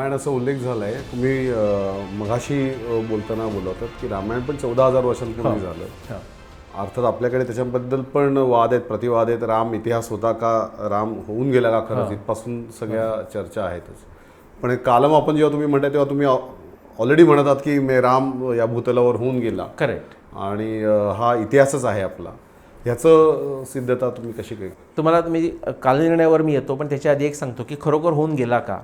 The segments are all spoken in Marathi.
रामायणाचा उल्लेख झाला आहे. तुम्ही मगाशी बोलताना बोलत होतात की रामायण पण 14,000 वर्षांपूर्वी झालं. अर्थात आपल्याकडे त्याच्याबद्दल पण वाद आहेत, प्रतिवाद आहेत. राम इतिहास होता का, राम होऊन गेला का खरंच, इथपासून सगळ्या चर्चा आहेतच. पण एक कालमापन जेव्हा तुम्ही म्हणताय तेव्हा तुम्ही ऑलरेडी म्हणत आहात की राम या भूतलावर होऊन गेला. करेक्ट. आणि हा इतिहासच आहे आपला. ह्याचं सिद्धता तुम्ही कशी काय? तुम्हाला मी कालनिर्णयावर मी येतो, पण त्याच्या आधी एक सांगतो की खरोखर होऊन गेला का.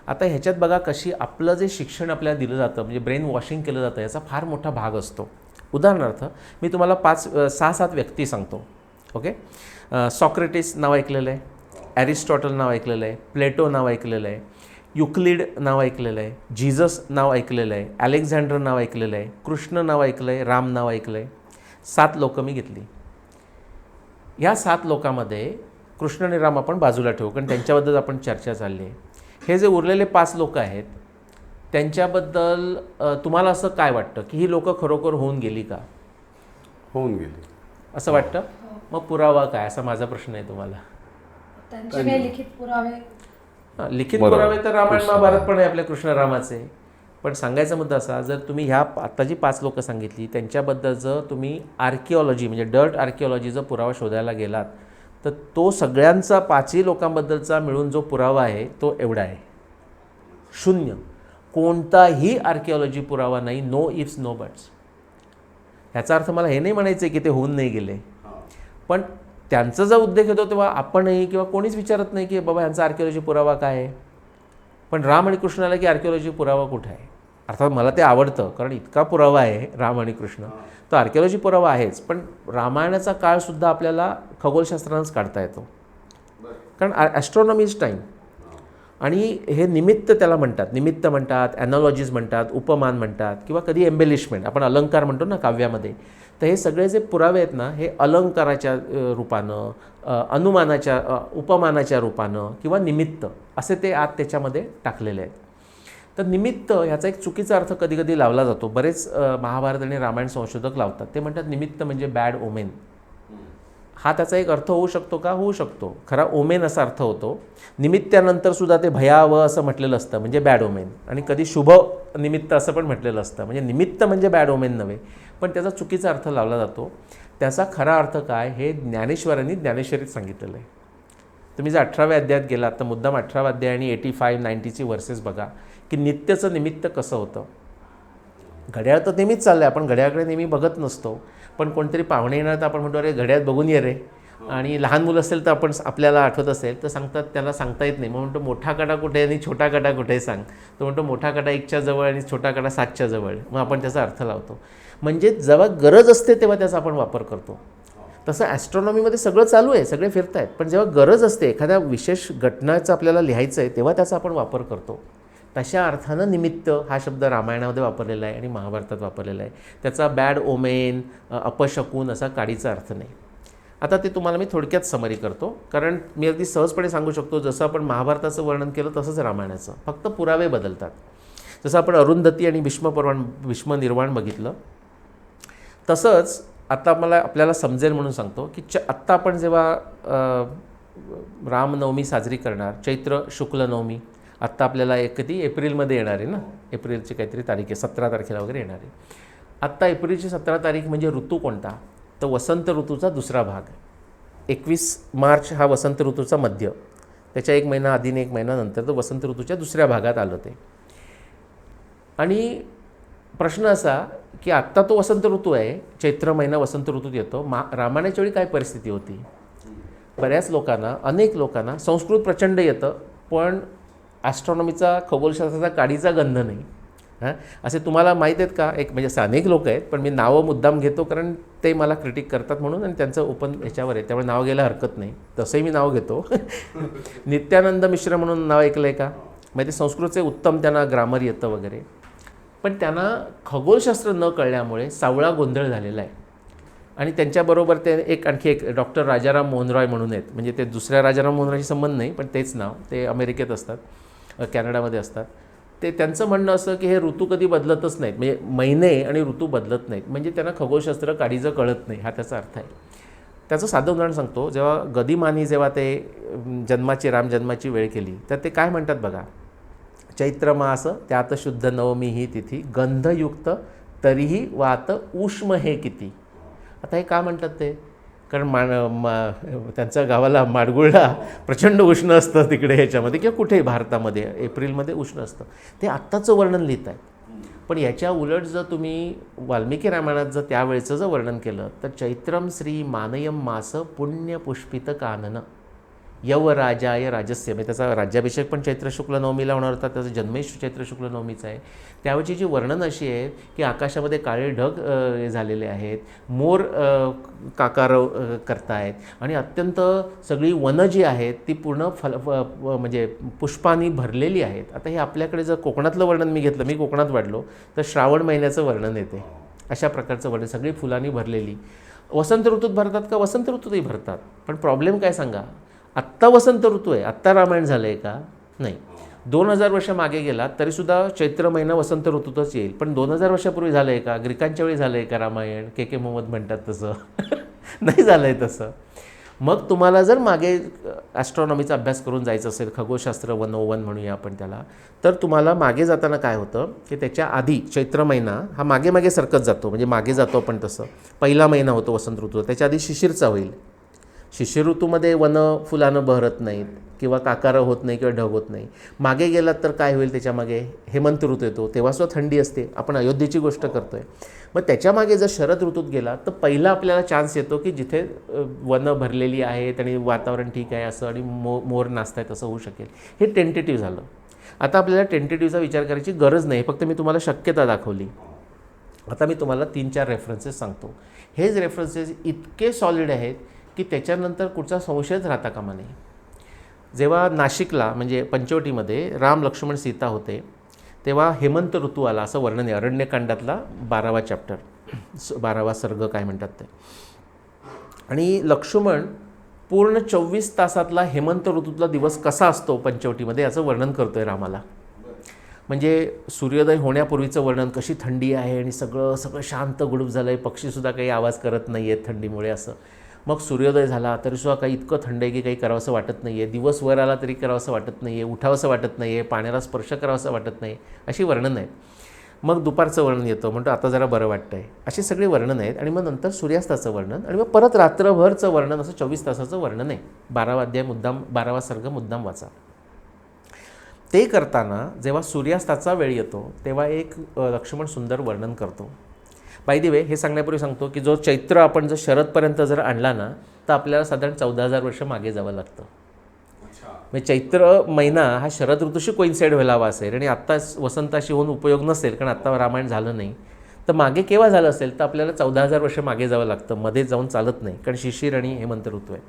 आता ह्याच्यात बघा कशी आपलं जे शिक्षण आपल्याला दिलं जातं, म्हणजे ब्रेन वॉशिंग केलं जातं, याचा फार मोठा भाग असतो. उदाहरणार्थ मी तुम्हाला 6-7 व्यक्ती सांगतो. ओके. सॉक्रेटिस नाव ऐकलेलं आहे, ॲरिस्टॉटल नाव ऐकलेलं आहे, प्लेटो नाव ऐकलेलं आहे, युक्लिड नाव ऐकलेलं आहे, जीसस नाव ऐकलेलं आहे, अलेक्झांडर नाव ऐकलेलं आहे, कृष्ण नाव ऐकलं आहे, राम नाव ऐकलं आहे. 7 लोकं मी घेतली. ह्या 7 लोकांमध्ये कृष्ण आणि राम आपण बाजूला ठेवू, कारण त्यांच्याबद्दल आपण चर्चा चालली आहे. हे जे उरलेले 5 लोक आहेत त्यांच्याबद्दल तुम्हाला असं काय वाटतं की ही लोकं खरोखर होऊन गेली का? होऊन गेली असं वाटतं. मग पुरावा काय, असा माझा प्रश्न आहे तुम्हाला. त्यांचे काही लिखित पुरावे? लिखित पुरावे तर रामायण महाभारत पण आहे आपल्या कृष्णरामाचे. पण सांगायचा मुद्दा असा, जर तुम्ही ह्या आता जी 5 लोकं सांगितली त्यांच्याबद्दलचं तुम्ही आर्किओलॉजी म्हणजे डर्ट आर्किओलॉजीचा पुरावा शोधायला गेलात तर तो सगळ्यांचा 5ही लोकांबद्दलचा मिळून जो पुरावा आहे तो एवढा आहे, 0. कोणताही आर्किओलॉजी पुरावा नाही. No ifs no buts. ह्याचा अर्थ मला हे नाही म्हणायचं आहे की ते होऊन नाही गेले, पण त्यांचा जो उद्देश होतो तेव्हा आपणही किंवा कोणीच विचारत नाही की बाबा ह्यांचा आर्किओलॉजी पुरावा काय आहे. पण राम आणि कृष्णाला की आर्किओलॉजी पुरावा कुठं आहे. अर्थात मला ते आवडतं कारण इतका पुरावा आहे राम आणि कृष्ण, तो आर्किओलॉजी पुरावा आहेच. पण रामायणाचा काळसुद्धा आपल्याला खगोलशास्त्रानंच काढता येतो, कारण ॲस्ट्रॉनॉमी इज टाईम. आणि हे निमित्त त्याला म्हणतात, निमित्त म्हणतात, ॲनॉलॉजीज म्हणतात, उपमान म्हणतात, किंवा कधी एम्बेलिशमेंट आपण अलंकार म्हणतो ना काव्यामध्ये. तर हे सगळे जे पुरावे आहेत ना हे अलंकाराच्या रूपानं, अनुमानाच्या, उपमानाच्या रूपानं किंवा निमित्त असे ते आत त्याच्यामध्ये टाकलेले आहेत. तर निमित्त ह्याचा एक चुकीचा अर्थ कधी कधी लावला जातो. बरेच महाभारत आणि रामायण संशोधक लावतात. ते म्हणतात निमित्त म्हणजे बॅड ओमेन. हा त्याचा एक अर्थ होऊ शकतो का? होऊ शकतो. खरा ओमेन असा अर्थ होतो. निमित्तानंतर सुद्धा ते भयावह असं म्हटलेलं असतं, म्हणजे बॅड ओमेन. आणि कधी शुभ निमित्त असं पण म्हटलेलं असतं, म्हणजे निमित्त म्हणजे बॅड ओमेन नव्हे, पण त्याचा चुकीचा अर्थ लावला जातो. त्याचा खरा अर्थ काय हे ज्ञानेश्वरांनी ज्ञानेश्वरीत सांगितलेलं आहे. तुम्ही जर 18व्या अध्यायात गेलात तर मुद्दाम 18वा अध्याय आणि 85-90ची वर्सेस बघा की नित्यचं निमित्त कसं होतं. घड्याळ तर नेहमीच चाललं आहे, आपण घड्याळकडे नेहमी बघत नसतो. पण कोणतरी पाहुणे येणार तर आपण म्हणतो अरे घड्याळ बघून ये रे. आणि लहान मुलं असेल तर आपण आपल्याला आठवत असेल तर सांगतात, त्याला सांगता येत नाही. मग म्हणतो मोठा कडा कुठे आणि छोटा कडा कुठे सांग. तो म्हणतो मोठा कडा 1च्या जवळ आणि छोटा कडा 7च्या जवळ. मग आपण त्याचा अर्थ लावतो. म्हणजे जेव्हा गरज असते तेव्हा त्याचा आपण वापर करतो. तसं ॲस्ट्रॉनॉमीमध्ये सगळं चालू आहे, सगळे फिरत आहेत, पण जेव्हा गरज असते एखाद्या विशेष घटनाचं आपल्याला लिहायचं आहे तेव्हा त्याचा आपण वापर करतो. तशा अर्थानं निमित्त हा शब्द रामायणामध्ये वापरलेला आहे आणि महाभारतात वापरलेला आहे. त्याचा बॅड ओमेन, अपशकून असा काडीचा अर्थ नाही. आता ते तुम्हाला मी थोडक्यात समरी करतो, कारण मी अगदी सहजपणे सांगू शकतो जसं आपण महाभारताचं वर्णन केलं तसंच रामायणाचं, फक्त पुरावे बदलतात. जसं आपण अरुंधती आणि भीष्मनिर्वाण बघितलं तसंच आता आपल्याला समजेल म्हणून सांगतो की आत्ता आपण जेव्हा रामनवमी साजरी करणार, चैत्र शुक्ल नवमी, आत्ता आपल्याला कधी एप्रिलमध्ये येणार आहे ना, एप्रिलची काहीतरी तारीख आहे, 17 तारखेला वगैरे येणार आहे. आत्ता एप्रिलची 17 तारीख म्हणजे ऋतू कोणता, तर वसंत ऋतूचा दुसरा भाग. 21 मार्च हा वसंत ऋतूचा मध्य, त्याच्या 1 महिना आधी 1 महिना नंतर तर वसंत ऋतूच्या दुसऱ्या भागात आलं ते. आणि प्रश्न असा की आत्ता तो वसंत ऋतू आहे, चैत्र महिना वसंत ऋतूत येतो. रामायणाच्या वेळी काय परिस्थिती होती? बऱ्याच लोकांना, अनेक लोकांना संस्कृत प्रचंड येतं, पण ॲस्ट्रॉनॉमीचा, खगोलशास्त्राचा काडीचा गंध नाही. असे तुम्हाला माहीत आहेत का? म्हणजे असे अनेक लोक आहेत, पण मी नावं मुद्दाम घेतो कारण ते मला क्रिटिक करतात म्हणून, आणि त्यांचं ओपन ह्याच्यावर आहे, त्यामुळे नाव घ्यायला हरकत नाही. तसंही मी नाव घेतो. नित्यानंद मिश्र म्हणून नाव ऐकलं आहे का? म्हणजे संस्कृतचे उत्तम, त्यांना ग्रामर येतं वगैरे, पण त्यांना खगोलशास्त्र न कळल्यामुळे सावळा गोंधळ झालेला आहे. आणि त्यांच्याबरोबर ते आणखी एक डॉक्टर राजाराम मोहन रॉय म्हणून आहेत, म्हणजे ते दुसऱ्या राजाराम मोहन रॉयशी संबंध नाही, पण तेच नाव. ते अमेरिकेत असतात, कॅनडामध्ये असतात. ते त्यांचं म्हणणं असं की हे ऋतू कधी बदलतच नाहीत, म्हणजे महिने आणि ऋतू बदलत नाहीत, म्हणजे त्यांना खगोलशास्त्र काडीचं कळत नाही, हा त्याचा अर्थ आहे. त्याचं साधं उदाहरण सांगतो. जेव्हा गदिमानी जेव्हा ते राम जन्माची वेळ केली तर ते काय म्हणतात बघा, चैत्र मास त्यात शुद्ध नवमी ही तिथी, गंधयुक्त तरीही वात उष्म हे किती. आता हे का म्हणतात ते? कारण त्यांच्या गावाला माडगुळला प्रचंड उष्ण असतं तिकडे ह्याच्यामध्ये किंवा कुठेही भारतामध्ये एप्रिलमध्ये उष्ण असतं. ते आत्ताचं वर्णन लिहित आहेत. पण याच्या उलट जर तुम्ही वाल्मिकी रामायणात जर त्यावेळेचं जर वर्णन केलं तर चैत्रम श्री मानयम मास पुण्यपुष्पित कानन यवराजाय राजस्य, म्हणजे त्याचा राज्याभिषेक पण चैत्र शुक्ल नवमीला होणार होता, त्याचा जन्मही चैत्र शुक्ल नवमीचा आहे. त्यावेळची जी वर्णन अशी आहे की आकाशामध्ये काळे ढग झालेले आहेत, मोर काकारव करतायत आणि अत्यंत सगळी वनं जी आहेत ती पूर्ण म्हणजे पुष्पांनी भरलेली आहेत. आता हे आपल्याकडे जर कोकणातलं वर्णन मी घेतलं, मी कोकणात वाढलो, तर श्रावण महिन्याचं वर्णन येते. अशा प्रकारचं वर्णन, सगळी फुलांनी भरलेली. वसंत ऋतूत भरतात का? वसंत ऋतूतही भरतात. पण प्रॉब्लेम काय सांगा, आत्ता वसंत ऋतू आहे, आत्ता रामायण झालं आहे का? नाही. 2000 वर्ष मागे गेला तरीसुद्धा चैत्र महिना वसंत ऋतूतच येईल. पण 2000 वर्षापूर्वी झालं आहे का? ग्रीकांच्या वेळी झालं आहे का रामायण? के मोहम्मद म्हणतात तसं नाही झालं आहे तसं. मग तुम्हाला जर मागे ॲस्ट्रॉनॉमीचा अभ्यास करून जायचं असेल, खगोलशास्त्र 101 म्हणूया आपण त्याला, तर तुम्हाला मागे जाताना काय होतं की त्याच्या आधी चैत्र महिना हा मागे मागे सरकत जातो, म्हणजे मागे जातो आपण तसं. पहिला महिना होतो वसंत ऋतू, त्याच्या आधी शिशिरचा होईल. शिशिर ऋतूमध्ये वनं फुलानं बहरत नाहीत किंवा काकारं होत नाही किंवा ढग होत नाही. मागे गेलात तर काय होईल, त्याच्यामागे हेमंत ऋतू येतो, तेव्हासुद्धा थंडी असते. आपण अयोध्येची गोष्ट करतो आहे. मग त्याच्यामागे जर शरद ऋतूत गेला तर पहिला आपल्याला चान्स येतो की जिथे वनं भरलेली आहेत आणि वातावरण ठीक आहे असं आणि मोर नाचत आहेत असं होऊ शकेल. हे टेंटेटिव्ह झालं. आता आपल्याला टेंटेटिव्हचा विचार करायची गरज नाही, फक्त मी तुम्हाला शक्यता दाखवली. आता मी तुम्हाला 3-4 रेफरन्सेस सांगतो. हेच रेफरन्सेस इतके सॉलिड आहेत की त्याच्यानंतर कुठचा संशयच राहता कामा नये. जेव्हा नाशिकला म्हणजे पंचवटीमध्ये राम लक्ष्मण सीता होते तेव्हा हेमंत ऋतू आला असं वर्णन आहे. अरण्यकांडातला 12वा चॅप्टर, 12वा सर्ग काय म्हणतात ते. आणि लक्ष्मण पूर्ण 24 तासातला हेमंत ऋतूतला दिवस कसा असतो पंचवटीमध्ये याचं वर्णन करतो आहे रामाला. म्हणजे सूर्योदय होण्यापूर्वीचं वर्णन, कशी थंडी आहे आणि सगळं सगळं शांत गुडूप झालं आहे, पक्षीसुद्धा काही आवाज करत नाही आहेत थंडीमुळे असं. मग सूर्योदय झाला तरीसुद्धा काही इतकं थंड आहे की काही करावंसं वाटत नाही आहे, दिवस वर आला तरी करावंसं वाटत नाही आहे, उठावंसं वाटत नाही आहे, पाण्याला स्पर्श करावंसं वाटत नाही, अशी वर्णन आहेत. मग दुपारचं वर्णन येतं, म्हणतो आता जरा बरं वाटतं आहे, अशी सगळी वर्णन आहेत. आणि मग नंतर सूर्यास्ताचं वर्णन आणि मग परत रात्रभरचं वर्णन, असं 24 तासाचं वर्णन आहे. 12वा अध्याय मुद्दाम, 12वा सर्ग मुद्दाम वाचा. ते करताना जेव्हा सूर्यास्ताचा वेळ येतो तेव्हा एक लक्ष्मण सुंदर वर्णन करतो. बाय द वे हे सांगण्यापूर्वी सांगतो की जो चैत्र आपण जर शरदपर्यंत जर आणला ना तर आपल्याला साधारण 14,000 वर्ष मागे जावं लागतं. म्हणजे चैत्र महिना हा शरद ऋतूशी कोइन्साइड व्हायला हवा असेल आणि आत्ता वसंताशी होऊन उपयोग नसेल कारण आत्ता रामायण झालं नाही, तर मागे केव्हा झालं असेल तर आपल्याला 14,000 वर्ष मागे जावं लागतं. मध्ये जाऊन चालत नाही कारण शिशिर आणि हेमंत ऋतू आहे.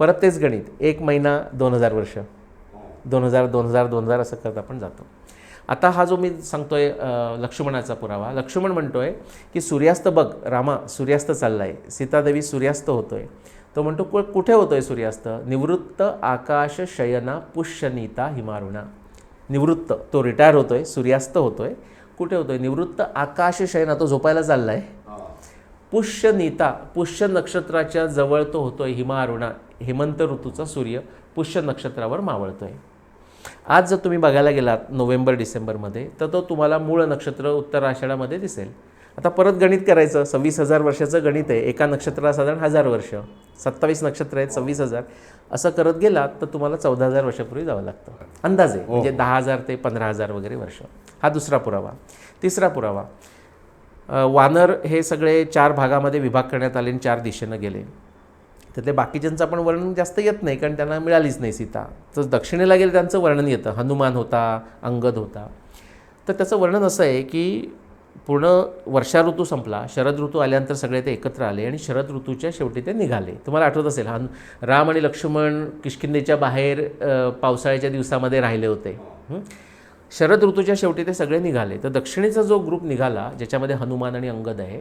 परत तेच गणित, 1 महिना 2,000 वर्ष, 2000 असं करत आपण जातो. आता हा जो मी सांगतोय लक्ष्मणाचा पुरावा, लक्ष्मण म्हणतोय की सूर्यास्त बघ रामा, सूर्यास्त चालला आहे, सीतादेवी सूर्यास्त होतोय. तो म्हणतो कुठे होतोय सूर्यास्त? निवृत्त आकाश शयना पुष्यनीता हिमारुणा. निवृत्त, तो रिटायर होतोय, सूर्यास्त होतोय. कुठे होतोय? निवृत्त आकाश शयना, तो झोपायला चाललाय. पुष्यनीता, पुष्य नक्षत्राच्या जवळ तो होतोय. हिमारुणा, हेमंत ऋतूचा सूर्य पुष्य नक्षत्रावर मावळतोय. आज जर तुम्ही बघायला गेलात नोव्हेंबर-डिसेंबरमध्ये तर तो तुम्हाला मूळ नक्षत्र उत्तर आषाढामध्ये दिसेल. आता परत गणित करायचं, 26,000 वर्षाचं गणित आहे. एका नक्षत्राला साधारण 1000 वर्ष, 27 नक्षत्र आहेत, 26,000 असं करत गेलात तर तुम्हाला 14,000 वर्षापूर्वी जावं लागतं अंदाजे, म्हणजे 10,000 ते 15,000 वगैरे वर्ष. हा दुसरा पुरावा. तिसरा पुरावा, वानर हे सगळे 4 भागामध्ये विभाग करण्यात आले आणि 4 दिशेनं गेले. त्यातले बाकीच्यांचं पण वर्णन जास्त येत नाही कारण त्यांना मिळालीच नाही सीता. तर दक्षिणेला गेले त्यांचं वर्णन येतं, हनुमान होता, अंगद होता. तर त्याचं वर्णन असं आहे की पूर्ण वर्षा ऋतू संपला, शरद ऋतू आल्यानंतर सगळे ते एकत्र आले आणि शरद ऋतूच्या शेवटी ते निघाले. तुम्हाला आठवत असेल राम आणि लक्ष्मण किष्किंधेच्या बाहेर पावसाळ्याच्या दिवसामध्ये राहिले होते. शरद ऋतूच्या शेवटी ते सगळे निघाले. तर दक्षिणेचा जो ग्रुप निघाला ज्याच्यामध्ये हनुमान आणि अंगद आहे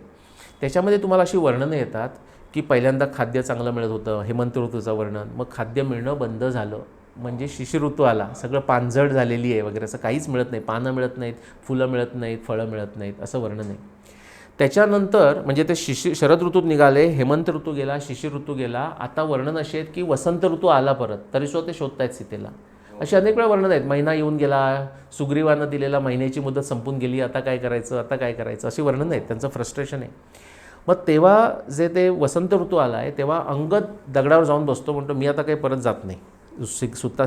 त्याच्यामध्ये तुम्हाला अशी वर्णनं येतात की पहिल्यांदा खाद्य चांगलं मिळत होतं, हेमंत ऋतूचं वर्णन. मग खाद्य मिळणं बंद झालं, म्हणजे शिशिर ऋतू आला, सगळं पानझड झालेली आहे वगैरे, असं काहीच मिळत नाही, पानं मिळत नाहीत, फुलं मिळत नाहीत, फळं मिळत नाहीत, असं वर्णन आहे. त्याच्यानंतर म्हणजे ते शरद ऋतूत निघाले, हेमंत ऋतू गेला, शिशिर ऋतू गेला. आता वर्णन असे आहेत की वसंत ऋतू आला परत, तरीसुद्धा ते शोधतायत सीतेला. अशी अनेक वेळा वर्णन आहेत. महिना येऊन गेला, सुग्रीवानं दिलेला महिन्याची मुदत संपून गेली, आता काय करायचं अशी वर्णन आहेत. त्यांचं फ्रस्ट्रेशन आहे. मग तेव्हा जे ते वसंत ऋतू आला आहे तेव्हा अंगद दगडावर जाऊन बसतो, म्हणतो मी आता काही परत जात नाही,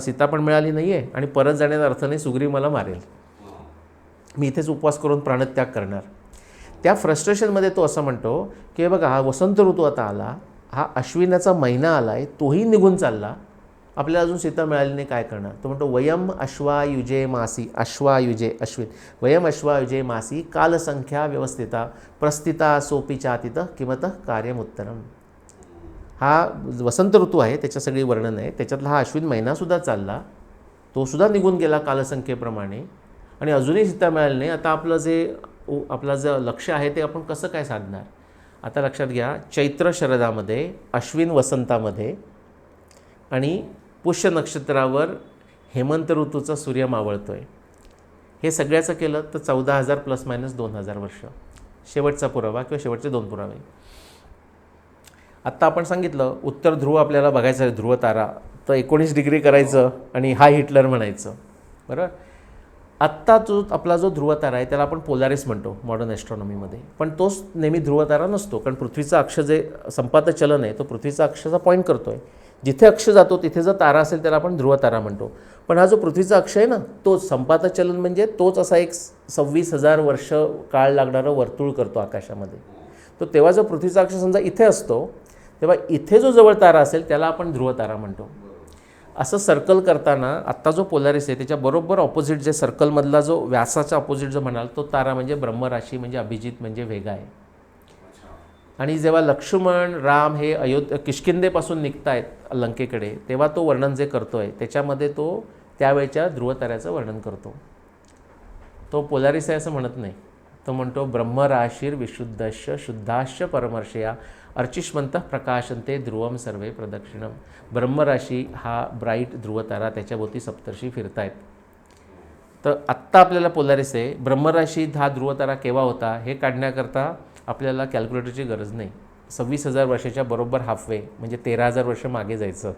सीता पण मिळाली नाही आहे आणि परत जाण्याचा अर्थ नाही, सुग्रीव मला मारेल, मी इथेच उपवास करून प्राणत्याग करणार. त्या फ्रस्ट्रेशनमध्ये तो असं म्हणतो की बघा, हा वसंत ऋतू आता आला, हा अश्विनाचा महिना आला आहे, तोही निघून चालला, आपल्याला अजून सीता मिळाली नाही, काय करणार. तो म्हणतो वयम अश्वायुजे मासी, अश्वायुजे अश्विन, वयम अश्वायुजे मासी कालसंख्या व्यवस्थिता प्रस्थिता सोपी चातित किमत कार्यमुत्तरम. हा वसंत ऋतू आहे, त्याच्या सगळी वर्णन आहे, त्याच्यातला हा अश्विन महिनासुद्धा चालला, तो सुद्धा निघून गेला कालसंख्येप्रमाणे आणि अजूनही सीता मिळाली नाही. आता आपलं जे लक्ष आहे ते आपण कसं काय साधणार. आता लक्षात घ्या, चैत्र शरदामध्ये, अश्विन वसंतामध्ये आणि पुष्य नक्षत्रावर हेमंत ऋतूचा सूर्य मावळतो आहे. हे सगळ्याचं केलं तर 14,000 ± 2,000 वर्ष. शेवटचा पुरावा किंवा शेवटचे 2 पुरावे. आत्ता आपण सांगितलं उत्तर ध्रुव आपल्याला बघायचं आहे, ध्रुव तारा, तर 19 डिग्री करायचं आणि हाय हिटलर म्हणायचं, बरोबर. आत्ता आपला जो ध्रुवतारा आहे त्याला आपण पोलारिस म्हणतो मॉडर्न ॲस्ट्रॉनॉमीमध्ये, पण तोच नेहमी ध्रुवतारा नसतो, कारण पृथ्वीचा अक्ष जे संपात चलन आहे तो पृथ्वीचा अक्षाचा पॉईंट करतो आहे. जिथे अक्ष जातो तिथे जर तारा असेल त्याला आपण ध्रुवतारा म्हणतो. पण हा जो पृथ्वीचा अक्ष आहे ना, तोच संपात चलन म्हणजे तोच असा एक 26,000 वर्ष काळ लागणारं वर्तुळ करतो आकाशामध्ये. तो तेव्हा जो पृथ्वीचा अक्ष समजा इथे असतो तेव्हा इथे जो जवळ तारा असेल त्याला आपण ध्रुवतारा म्हणतो. असं सर्कल करताना आत्ता जो पोलारिस आहे त्याच्या बरोबर ऑपोजिट जे सर्कलमधला जो व्यासाचा ऑपोजिट जो म्हणाल तो तारा म्हणजे ब्रह्मराशी, म्हणजे अभिजित, म्हणजे वेगा आहे. आणि जेव्हा लक्ष्मण राम हे किष्किंधेपासून निघतायत लंकेकडे तेव्हा तो वर्णन जे करतो आहे त्याच्यामध्ये तो त्यावेळच्या ध्रुवताऱ्याचं वर्णन करतो. तो पोलारिस आहे असं म्हणत नाही, तो म्हणतो ब्रह्मराशीर विशुद्धश्च शुद्धाश्च परमर्षया अर्चिष्मंत प्रकाशंते ध्रुवम सर्वे प्रदक्षिणम. ब्रह्मराशी हा ब्राईट ध्रुवतारा, त्याच्याभोवती सप्तर्षी फिरतायत. तर आत्ता आपल्याला पोलारिस आहे, ब्रह्मराशीत हा ध्रुवतारा केव्हा होता हे काढण्याकरता आपल्याला कॅल्क्युलेटरची गरज नाही. 26,000 वर्षाच्या बरोबर हाफवे म्हणजे 13,000 वर्ष मागे जायचं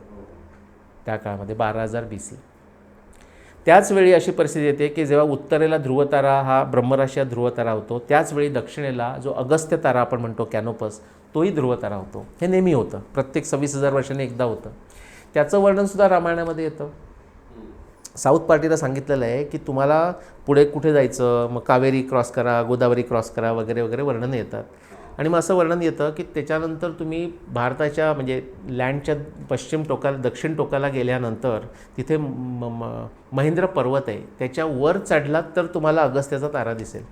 त्या काळामध्ये, 12,000 BC. त्याचवेळी अशी परिस्थिती येते की जेव्हा उत्तरेला ध्रुवतारा हा ब्रह्मराशी ध्रुवतारा होतो, त्याचवेळी दक्षिणेला जो अगस्त्य तारा आपण म्हणतो कॅनोपस, तोही ध्रुवतारा होतो. हे नेहमी होतं, प्रत्येक 26,000 वर्षांनी एकदा होतं. त्याचं वर्णनसुद्धा रामायणामध्ये येतं. साऊथ पार्टीला सांगितलेलं आहे की तुम्हाला पुढे कुठे जायचं, मग कावेरी क्रॉस करा, गोदावरी क्रॉस करा वगैरे वगैरे वर्णन येतात. आणि मग असं वर्णन येतं की त्याच्यानंतर तुम्ही भारताच्या म्हणजे लँडच्या पश्चिम टोकाला दक्षिण टोकाला गेल्यानंतर तिथे महेंद्र पर्वत आहे, त्याच्यावर चढलात तर तुम्हाला अगस्त्याचा तारा दिसेल.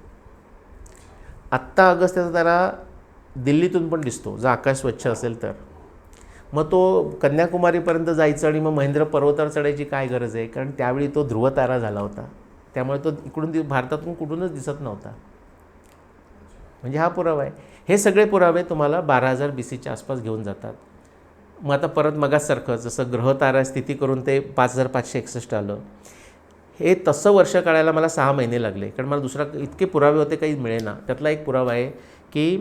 आत्ता अगस्त्याचा तारा दिल्लीतून पण दिसतो जर आकाश स्वच्छ असेल तर. मग तो कन्याकुमारीपर्यंत जायचं आणि मग महेंद्र पर्वतावर चढायची काय गरज आहे, कारण त्यावेळी तो ध्रुवतारा झाला होता, त्यामुळे तो इकडून भारतातून कुठूनच दिसत नव्हता. म्हणजे हा पुरावा आहे. हे सगळे पुरावे तुम्हाला 12,000 BCच्या आसपास घेऊन जातात. मग आता परत मगासारखं जसं ग्रहतारा स्थिती करून ते 5,561 आलं, हे तसं वर्ष काढायला मला 6 महिने लागले, कारण मला दुसरा इतके पुरावे होते काही मिळेना. त्यातला एक पुरावा आहे की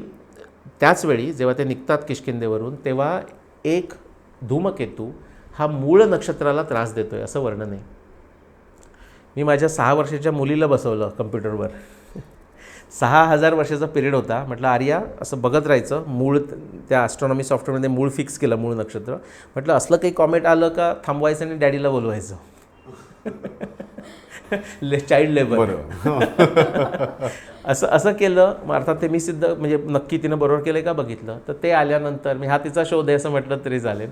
त्याचवेळी जेव्हा ते निघतात किष्किंधेवरून तेव्हा एक धूमकेतू हा मूळ नक्षत्राला त्रास देतो आहे असं वर्णन आहे. मी माझ्या 6 वर्षाच्या मुलीला बसवलं कम्प्युटरवर. 6,000 वर्षाचा पिरियड होता. म्हटलं आर्या असं बघत राहायचं, मूळ त्या ॲस्ट्रॉनॉमी सॉफ्टवेअरमध्ये मूळ फिक्स केलं, मूळ नक्षत्र. म्हटलं असलं काही कॉमेंट आलं का थांबवायचं आणि डॅडीला बोलवायचं. चाइल्ड लेबर असं केलं. मग अर्थात ते मी सिद्ध म्हणजे नक्की तिनं बरोबर केलं का बघितलं. तर ते आल्यानंतर मी हा तिचा शोध आहे असं म्हटलं तरी चालेल.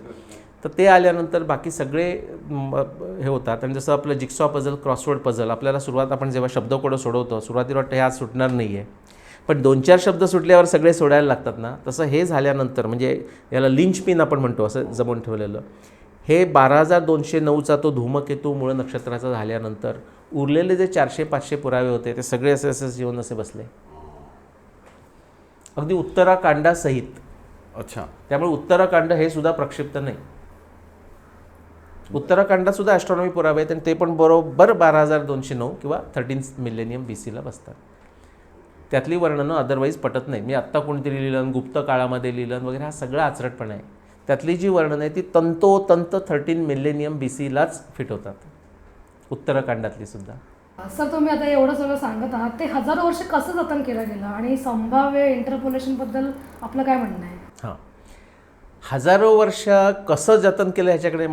तर ते आल्यानंतर बाकी सगळे हे होतात. आणि जसं आपलं जिक्सॉ पझल, क्रॉसवर्ड पझल, आपल्याला सुरुवात आपण जेव्हा शब्दकोडं सोडवतो सुरुवातीला वाटतं हे आज सुटणार नाही आहे, पण 2-4 शब्द सुटल्यावर सगळे सोडायला लागतात ना, तसं हे झाल्यानंतर म्हणजे याला लिंच पिन आपण म्हणतो असं जमवून ठेवलेलं. हे 12,209चा तो धूमकेतू मूळ नक्षत्राचा झाल्यानंतर उरलेले जे 400-500 पुरावे होते ते सगळे असे असे येऊन असे बसले, अगदी उत्तराकांडासहित. अच्छा. त्यामुळे उत्तराकांड हे सुद्धा प्रक्षिप्त नाही. उत्तराखंडात सुद्धा ॲस्ट्रॉनॉमी पुरावे आहेत आणि ते पण बरोबर 12,209 किंवा 13 मिलेनियम BCला बसतात. त्यातली वर्णनं अदरवाईज पटत नाही. मी आत्ता कोणतरी लिहिलं, गुप्त काळामध्ये लिहिलं वगैरे, हा सगळा आचरटपणा आहे. त्यातली जी वर्णनं आहे ती तंतोतंत 13 मिलेनियम BCलाच फिट होतात. उत्तराखंडातली सुद्धा. सर तुम्ही आता एवढं सगळं सांगत आहात, ते हजारो वर्ष कसं जतन केलं गेलं आणि संभाव्य इंटरपोलेशनबद्दल आपलं काय म्हणणं आहे? हां, हजारो वर्ष कसं जतन केलं ह्याच्याकडे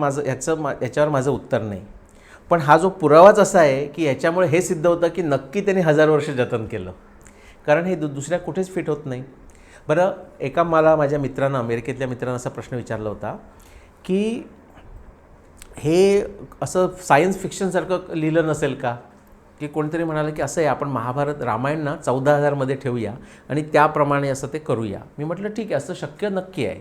याच्यावर माझं उत्तर नाही. पण हा जो पुरावाच असा आहे की याच्यामुळे हे सिद्ध होतं की नक्की त्यांनी 1000 वर्ष जतन केलं, कारण हे दुसऱ्या कुठेच फिट होत नाही. बरं, एका मला माझ्या मित्रानं, अमेरिकेतल्या मित्रानं असा प्रश्न विचारला होता की हे असं सायन्स फिक्शनसारखं लिहिलं नसेल का, की कोणीतरी म्हणालं की असं आहे, आपण महाभारत रामायण ना 14,000 ठेवूया आणि त्याप्रमाणे असं ते करूया. मी म्हटलं ठीक आहे, असं शक्य नक्की आहे.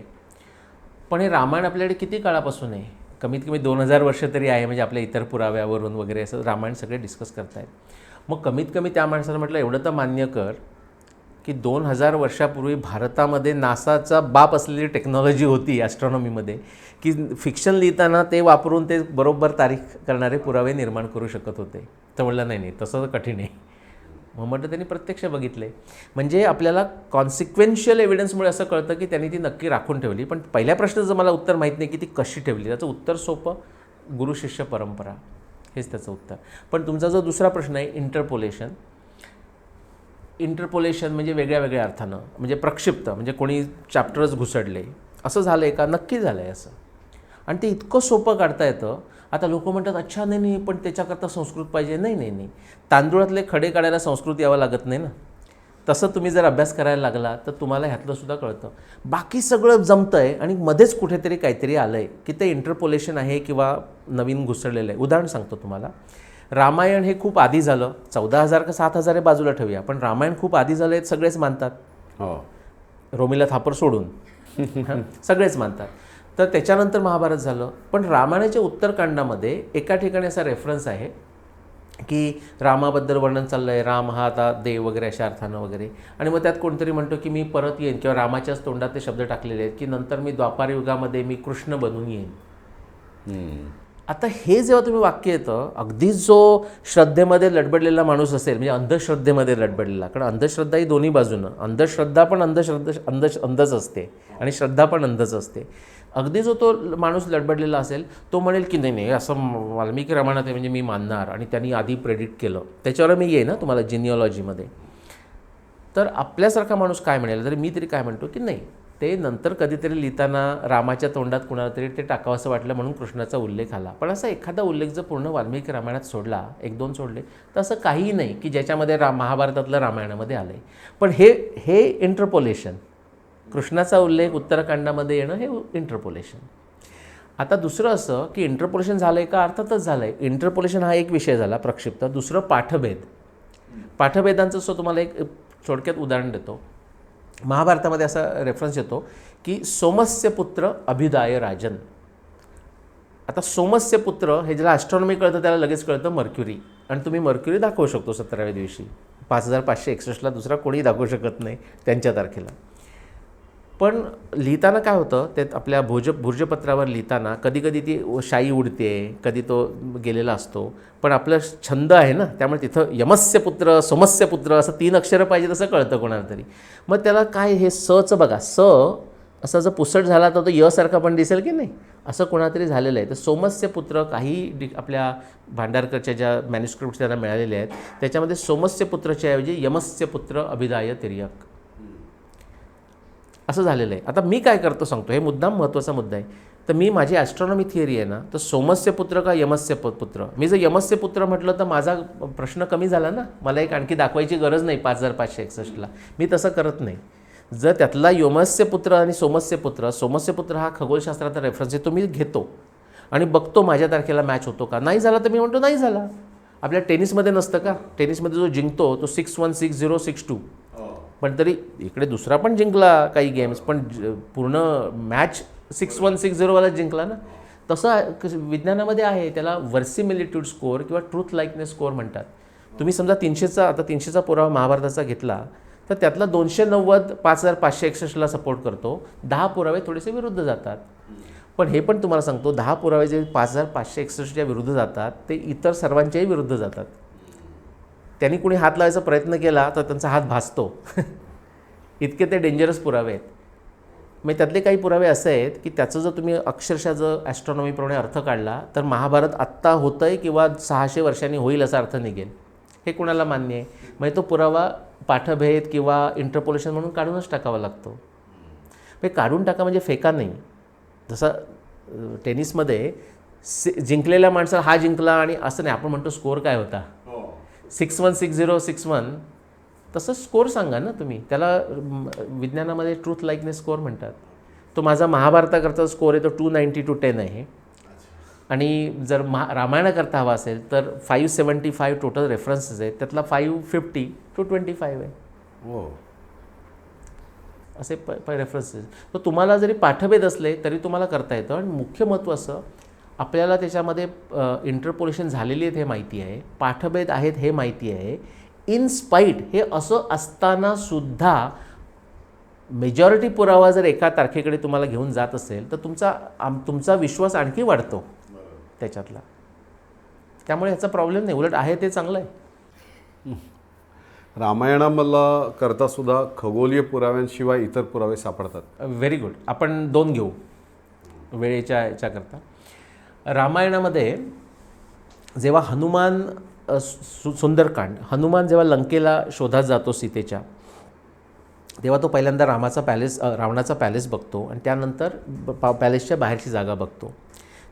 पण हे रामायण आपल्याकडे किती काळापासून आहे? कमीत कमी 2000 वर्ष तरी आहे. म्हणजे आपल्या इतर पुराव्यावरून वगैरे असं रामायण सगळे डिस्कस करतायत. मग कमीत कमी त्या माणसानं म्हटलं एवढं तर मान्य कर की 2000 वर्षापूर्वी भारतामध्ये नासाचा बाप असलेली टेक्नॉलॉजी होती ॲस्ट्रॉनॉमीमध्ये, की फिक्शन लिहिताना ते वापरून ते बरोबर तारीख करणारे पुरावे निर्माण करू शकत होते. तर म्हटलं नाही तसं कठीण आहे. मग म्हटलं त्यांनी प्रत्यक्ष बघितले. म्हणजे आपल्याला कॉन्सिक्वेन्शियल एव्हिडन्समुळे असं कळतं की त्यांनी ती नक्की राखून ठेवली. पण पहिल्या प्रश्नाचं मला उत्तर माहीत नाही की ती कशी ठेवली. त्याचं उत्तर सोपं, गुरु शिष्य परंपरा, हेच त्याचं उत्तर. पण तुमचा जो दुसरा प्रश्न आहे इंटरपोलेशन म्हणजे वेगळ्या वेगळ्या अर्थानं, म्हणजे प्रक्षिप्त, म्हणजे कोणी चॅप्टर्स घुसडले असं झालं आहे का? नक्की झालं आहे असं. आणि ते इतकं सोपं काढता येतं. आता लोक म्हणतात अच्छा नाही पण त्याच्याकरता संस्कृत पाहिजे. नाही, तांदूळातले खडे काढायला संस्कृत यावं लागत नाही ना. तसं तुम्ही जर अभ्यास करायला लागला तर तुम्हाला ह्यातलं सुद्धा कळतं. बाकी सगळं जमतं आहे आणि मध्येच कुठेतरी काहीतरी आलं आहे की ते इंटरपोलेशन आहे किंवा नवीन घुसळलेलं आहे. उदाहरण सांगतो तुम्हाला. रामायण हे खूप आधी झालं, 14,000 का 7,000 हे बाजूला ठेवूया, पण रामायण खूप आधी झालं हे सगळेच मानतात. रोमिला थापर सोडून सगळेच मानतात. तर त्याच्यानंतर महाभारत झालं. पण रामायणाच्या उत्तरकांडामध्ये एका ठिकाणी असा रेफरन्स आहे की रामाबद्दल वर्णन चाललं आहे, राम हा आता देव वगैरे अशा अर्थानं वगैरे. आणि मग त्यात कोणतरी म्हणतो की मी परत येईन, किंवा रामाच्याच तोंडात ते शब्द टाकलेले आहेत की नंतर मी द्वापार युगामध्ये मी कृष्ण बनून येईन. आता हे जेव्हा तुम्ही वाक्य येतं, अगदीच जो श्रद्धेमध्ये लडबडलेला माणूस असेल, म्हणजे अंधश्रद्धेमध्ये लडबडलेला, कारण अंधश्रद्धा ही दोन्ही बाजूनं, अंधश्रद्धा पण अंधच असते आणि श्रद्धा पण अंधच असते. अगदी जो तो माणूस लडबडलेला असेल तो म्हणेल की नाही असं वाल्मिकी रामायणात आहे म्हणजे मी मानणार, आणि त्यांनी आधी प्रेडिक्ट केलं. त्याच्यावर मी येईन ना तुम्हाला जिनिओलॉजीमध्ये. तर आपल्यासारखा माणूस काय म्हणेल, जरी मी तरी काय म्हणतो की नाही, ते नंतर कधीतरी लिहिताना रामाच्या तोंडात कुणाला तरी ते टाकावं असं वाटलं म्हणून कृष्णाचा उल्लेख आला. पण असा एखादा उल्लेख जर पूर्ण वाल्मिकी रामायणात सोडला, 1-2 सोडले, तर असं काहीही नाही की ज्याच्यामध्ये महाभारतातलं रामायणामध्ये आलं आहे. पण हे इंटरपोलेशन, कृष्णाचा उल्लेख उत्तराखंडामध्ये येणं, हे इंटरपोलेशन. आता दुसरं असं की इंटरपोलेशन झालं आहे का? अर्थातच झालं आहे. इंटरपोलेशन हा एक विषय झाला प्रक्षिप्त. दुसरं पाठभेद. पाठभेदांचं असं तुम्हाला एक थोडक्यात उदाहरण देतो. महाभारतामध्ये असा रेफरन्स येतो की सोमस्य पुत्र अभिदाय राजन. आता सोमस्य पुत्र हे ज्याला ॲस्ट्रॉनॉमी कळतं त्याला लगेच कळतं मर्क्युरी, आणि तुम्ही मर्क्युरी दाखवू शकतो 17व्या दिवशी. 5561ला दुसरा कोणीही दाखवू शकत नाही त्यांच्या तारखेला. पण लिहिताना काय होतं, ते आपल्या भुर्जपत्रावर लिहिताना कधी कधी ती शाई उडते, कधी तो गेलेला असतो. पण आपलं छंद आहे ना, त्यामुळे तिथं यमस्य पुत्र, सोमस्य पुत्र असं 3 अक्षरं पाहिजे तसं कळतं कोणाला तरी. मग त्याला काय, हे सचं बघा, स असा जर पुसट झाला तर तो यसारखा पण दिसेल की नाही, असं कोणातरी झालेलं आहे. तर सोमस्य पुत्र काही आपल्या भांडारकरच्या ज्या मॅन्युस्क्रिप्ट त्यांना मिळालेल्या आहेत त्याच्यामध्ये सोमस्य पुत्रच्या ऐवजी यमस्य पुत्र अभिदाय तिर्यक असं झालेलं आहे. आता मी काय करतो सांगतो, हे मुद्दाम महत्त्वाचा मुद्दा आहे. तर मी माझी ॲस्ट्रॉनॉमी थिअरी आहे ना, तर सोमस्य पुत्र का यमस्य पुत्र. मी जर यमस्य पुत्र म्हटलं तर माझा प्रश्न कमी झाला ना, मला एक आणखी दाखवायची गरज नाही 5561ला. मी तसं करत नाही. जर त्यातला यमस्य पुत्र आणि सोमस्य पुत्र हा खगोलशास्त्राचा रेफरन्स आहे, तो मी घेतो आणि बघतो माझ्या तारखेला मॅच होतो का. नाही झाला तर मी म्हणतो नाही झाला. आपल्या टेनिसमध्ये नसतं का, टेनिसमध्ये जो जिंकतो तो 6-1, 6-0, 6-2, पण तरी इकडे दुसरा पण जिंकला काही गेम्स, पण पूर्ण मॅच 6-1, 6-0वाला जिंकला ना. तसं विज्ञानामध्ये आहे, त्याला व्हर्सिमिलिट्यूड स्कोअर किंवा ट्रूथ लाईकनेस स्कोअर म्हणतात. तुम्ही समजा 300चा पुरावा महाभारताचा घेतला तर त्यातला 290 5561ला सपोर्ट करतो, 10 पुरावे थोडेसे विरुद्ध जातात. पण हे पण तुम्हाला सांगतो, 10 पुरावे जे 5561च्या विरुद्ध जातात ते इतर सर्वांच्याही विरुद्ध जातात. त्यांनी कुणी हात लावायचा प्रयत्न केला तर त्यांचा हात भासतो इतके ते डेंजरस पुरावे आहेत. मग त्यातले काही पुरावे असे आहेत की त्याचं जर तुम्ही अक्षरशः जर ॲस्ट्रॉनॉमीप्रमाणे अर्थ काढला तर महाभारत आत्ता होतं आहे किंवा 600 वर्षांनी होईल असा अर्थ निघेल. हे कुणाला मान्य आहे? म्हणजे तो पुरावा पाठभेद किंवा इंटरपोलेशन म्हणून काढूनच टाकावा लागतो. म्हणजे काढून टाका म्हणजे फेका नाही. जसं टेनिसमध्ये जिंकलेल्या माणसाला हा जिंकला आणि असं नाही, आपण म्हणतो स्कोअर काय होता 6-1 6-0 6-1, तसं स्कोअर सांगा ना तुम्ही. त्याला विज्ञानामध्ये ट्रूथ लाईकनेस स्कोअर म्हणतात. तो माझा महाभारताकरता स्कोअर आहे तो 290-10 आहे आणि जर रामायणाकरता हवा असेल तर 575 टोटल रेफरन्सेस आहेत, त्यातला 550-25 आहे. हो, असे रेफरन्सेस. तर तुम्हाला जरी पाठभेद असले तरी तुम्हाला करता येतं. आणि मुख्य महत्त्व असं, आपल्याला त्याच्यामध्ये इंटरपोलेशन झालेली आहेत हे माहिती आहे, पाठभेद आहेत हे माहिती आहे. इन स्पाईट हे असं असतानासुद्धा मेजॉरिटी पुरावा जर एका तारखेकडे तुम्हाला घेऊन जात असेल तर तुमचा विश्वास आणखी वाढतो त्याच्यातला. त्यामुळे ह्याचा प्रॉब्लेम नाही, उलट आहे ते चांगलं आहे. रामायणाला करता सुद्धा खगोलीय पुराव्यांशिवाय इतर पुरावे सापडतात. Very good. आपण 2 घेऊ वेळेच्या याच्याकरता. रामायणामध्ये जेव्हा हनुमान सुंदरकांड, हनुमान जेव्हा लंकेला शोधात जातो सीतेच्या, तेव्हा तो पहिल्यांदा रावणाचा पॅलेस बघतो आणि त्यानंतर पॅलेसच्या बाहेरची जागा बघतो.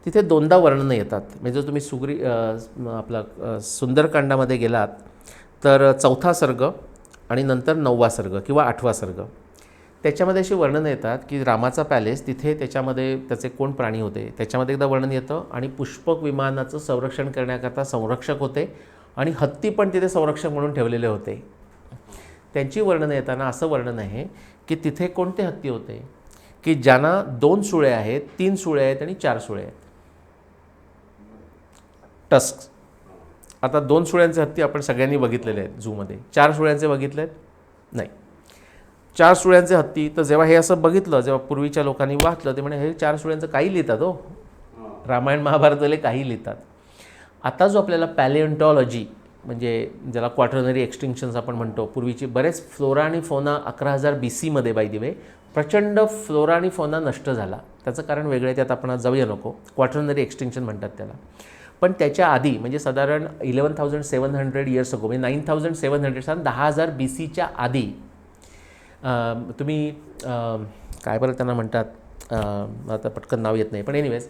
तिथे 2दा वर्णनं येतात. म्हणजे जर तुम्ही आपला सुंदरकांडामध्ये गेलात तर 4था सर्ग आणि नंतर 9वा सर्ग किंवा 8वा सर्ग, त्याच्यामध्ये अशी वर्णनं येतात की रामाचा पॅलेस, तिथे त्याच्यामध्ये त्याचे कोण प्राणी होते त्याच्यामध्ये एकदा वर्णन येतं आणि पुष्पक विमानाचं संरक्षण करण्याकरता संरक्षक होते आणि हत्ती पण तिथे संरक्षक म्हणून ठेवलेले होते. त्यांची वर्णनं येताना असं वर्णन आहे की तिथे कोणते हत्ती होते की ज्यांना 2 सुळे आहेत, 3 सुळे आहेत आणि 4 सुळे आहेत, टस्क. आता 2 सुळ्यांचे हत्ती आपण सगळ्यांनी बघितलेले आहेत झूमध्ये, 4 सुळ्यांचे बघितले आहेत नाही. 4 सुळ्यांचे हत्ती, तर जेव्हा हे असं बघितलं, जेव्हा पूर्वीच्या लोकांनी वाचलं ते म्हणे हे 4 सुळ्यांचं काही लिहितात हो, रामायण महाभारतले काही लिहितात. आता जो आपल्याला पॅलिओन्टॉलॉजी म्हणजे ज्याला क्वाटर्नरी एक्सटिंक्शन्स आपण म्हणतो, पूर्वीची बरेच फ्लोरा आणि फोना 11,000 BC मध्ये बाय द वे प्रचंड फ्लोरा आणि फोना नष्ट झाला. त्याचं कारण वेगळं आहे, त्यात आपण जाऊया नको. क्वाटर्नरी एक्सटिंक्शन म्हणतात त्याला. पण त्याच्या आधी म्हणजे साधारण 11,700 इयर्स अगो, म्हणजे 9,700 साधारण 10,000 BCच्या आधी तुम्ही काय बरं त्यांना म्हणतात, आता पटकन नाव येत नाही, पण एनिवेज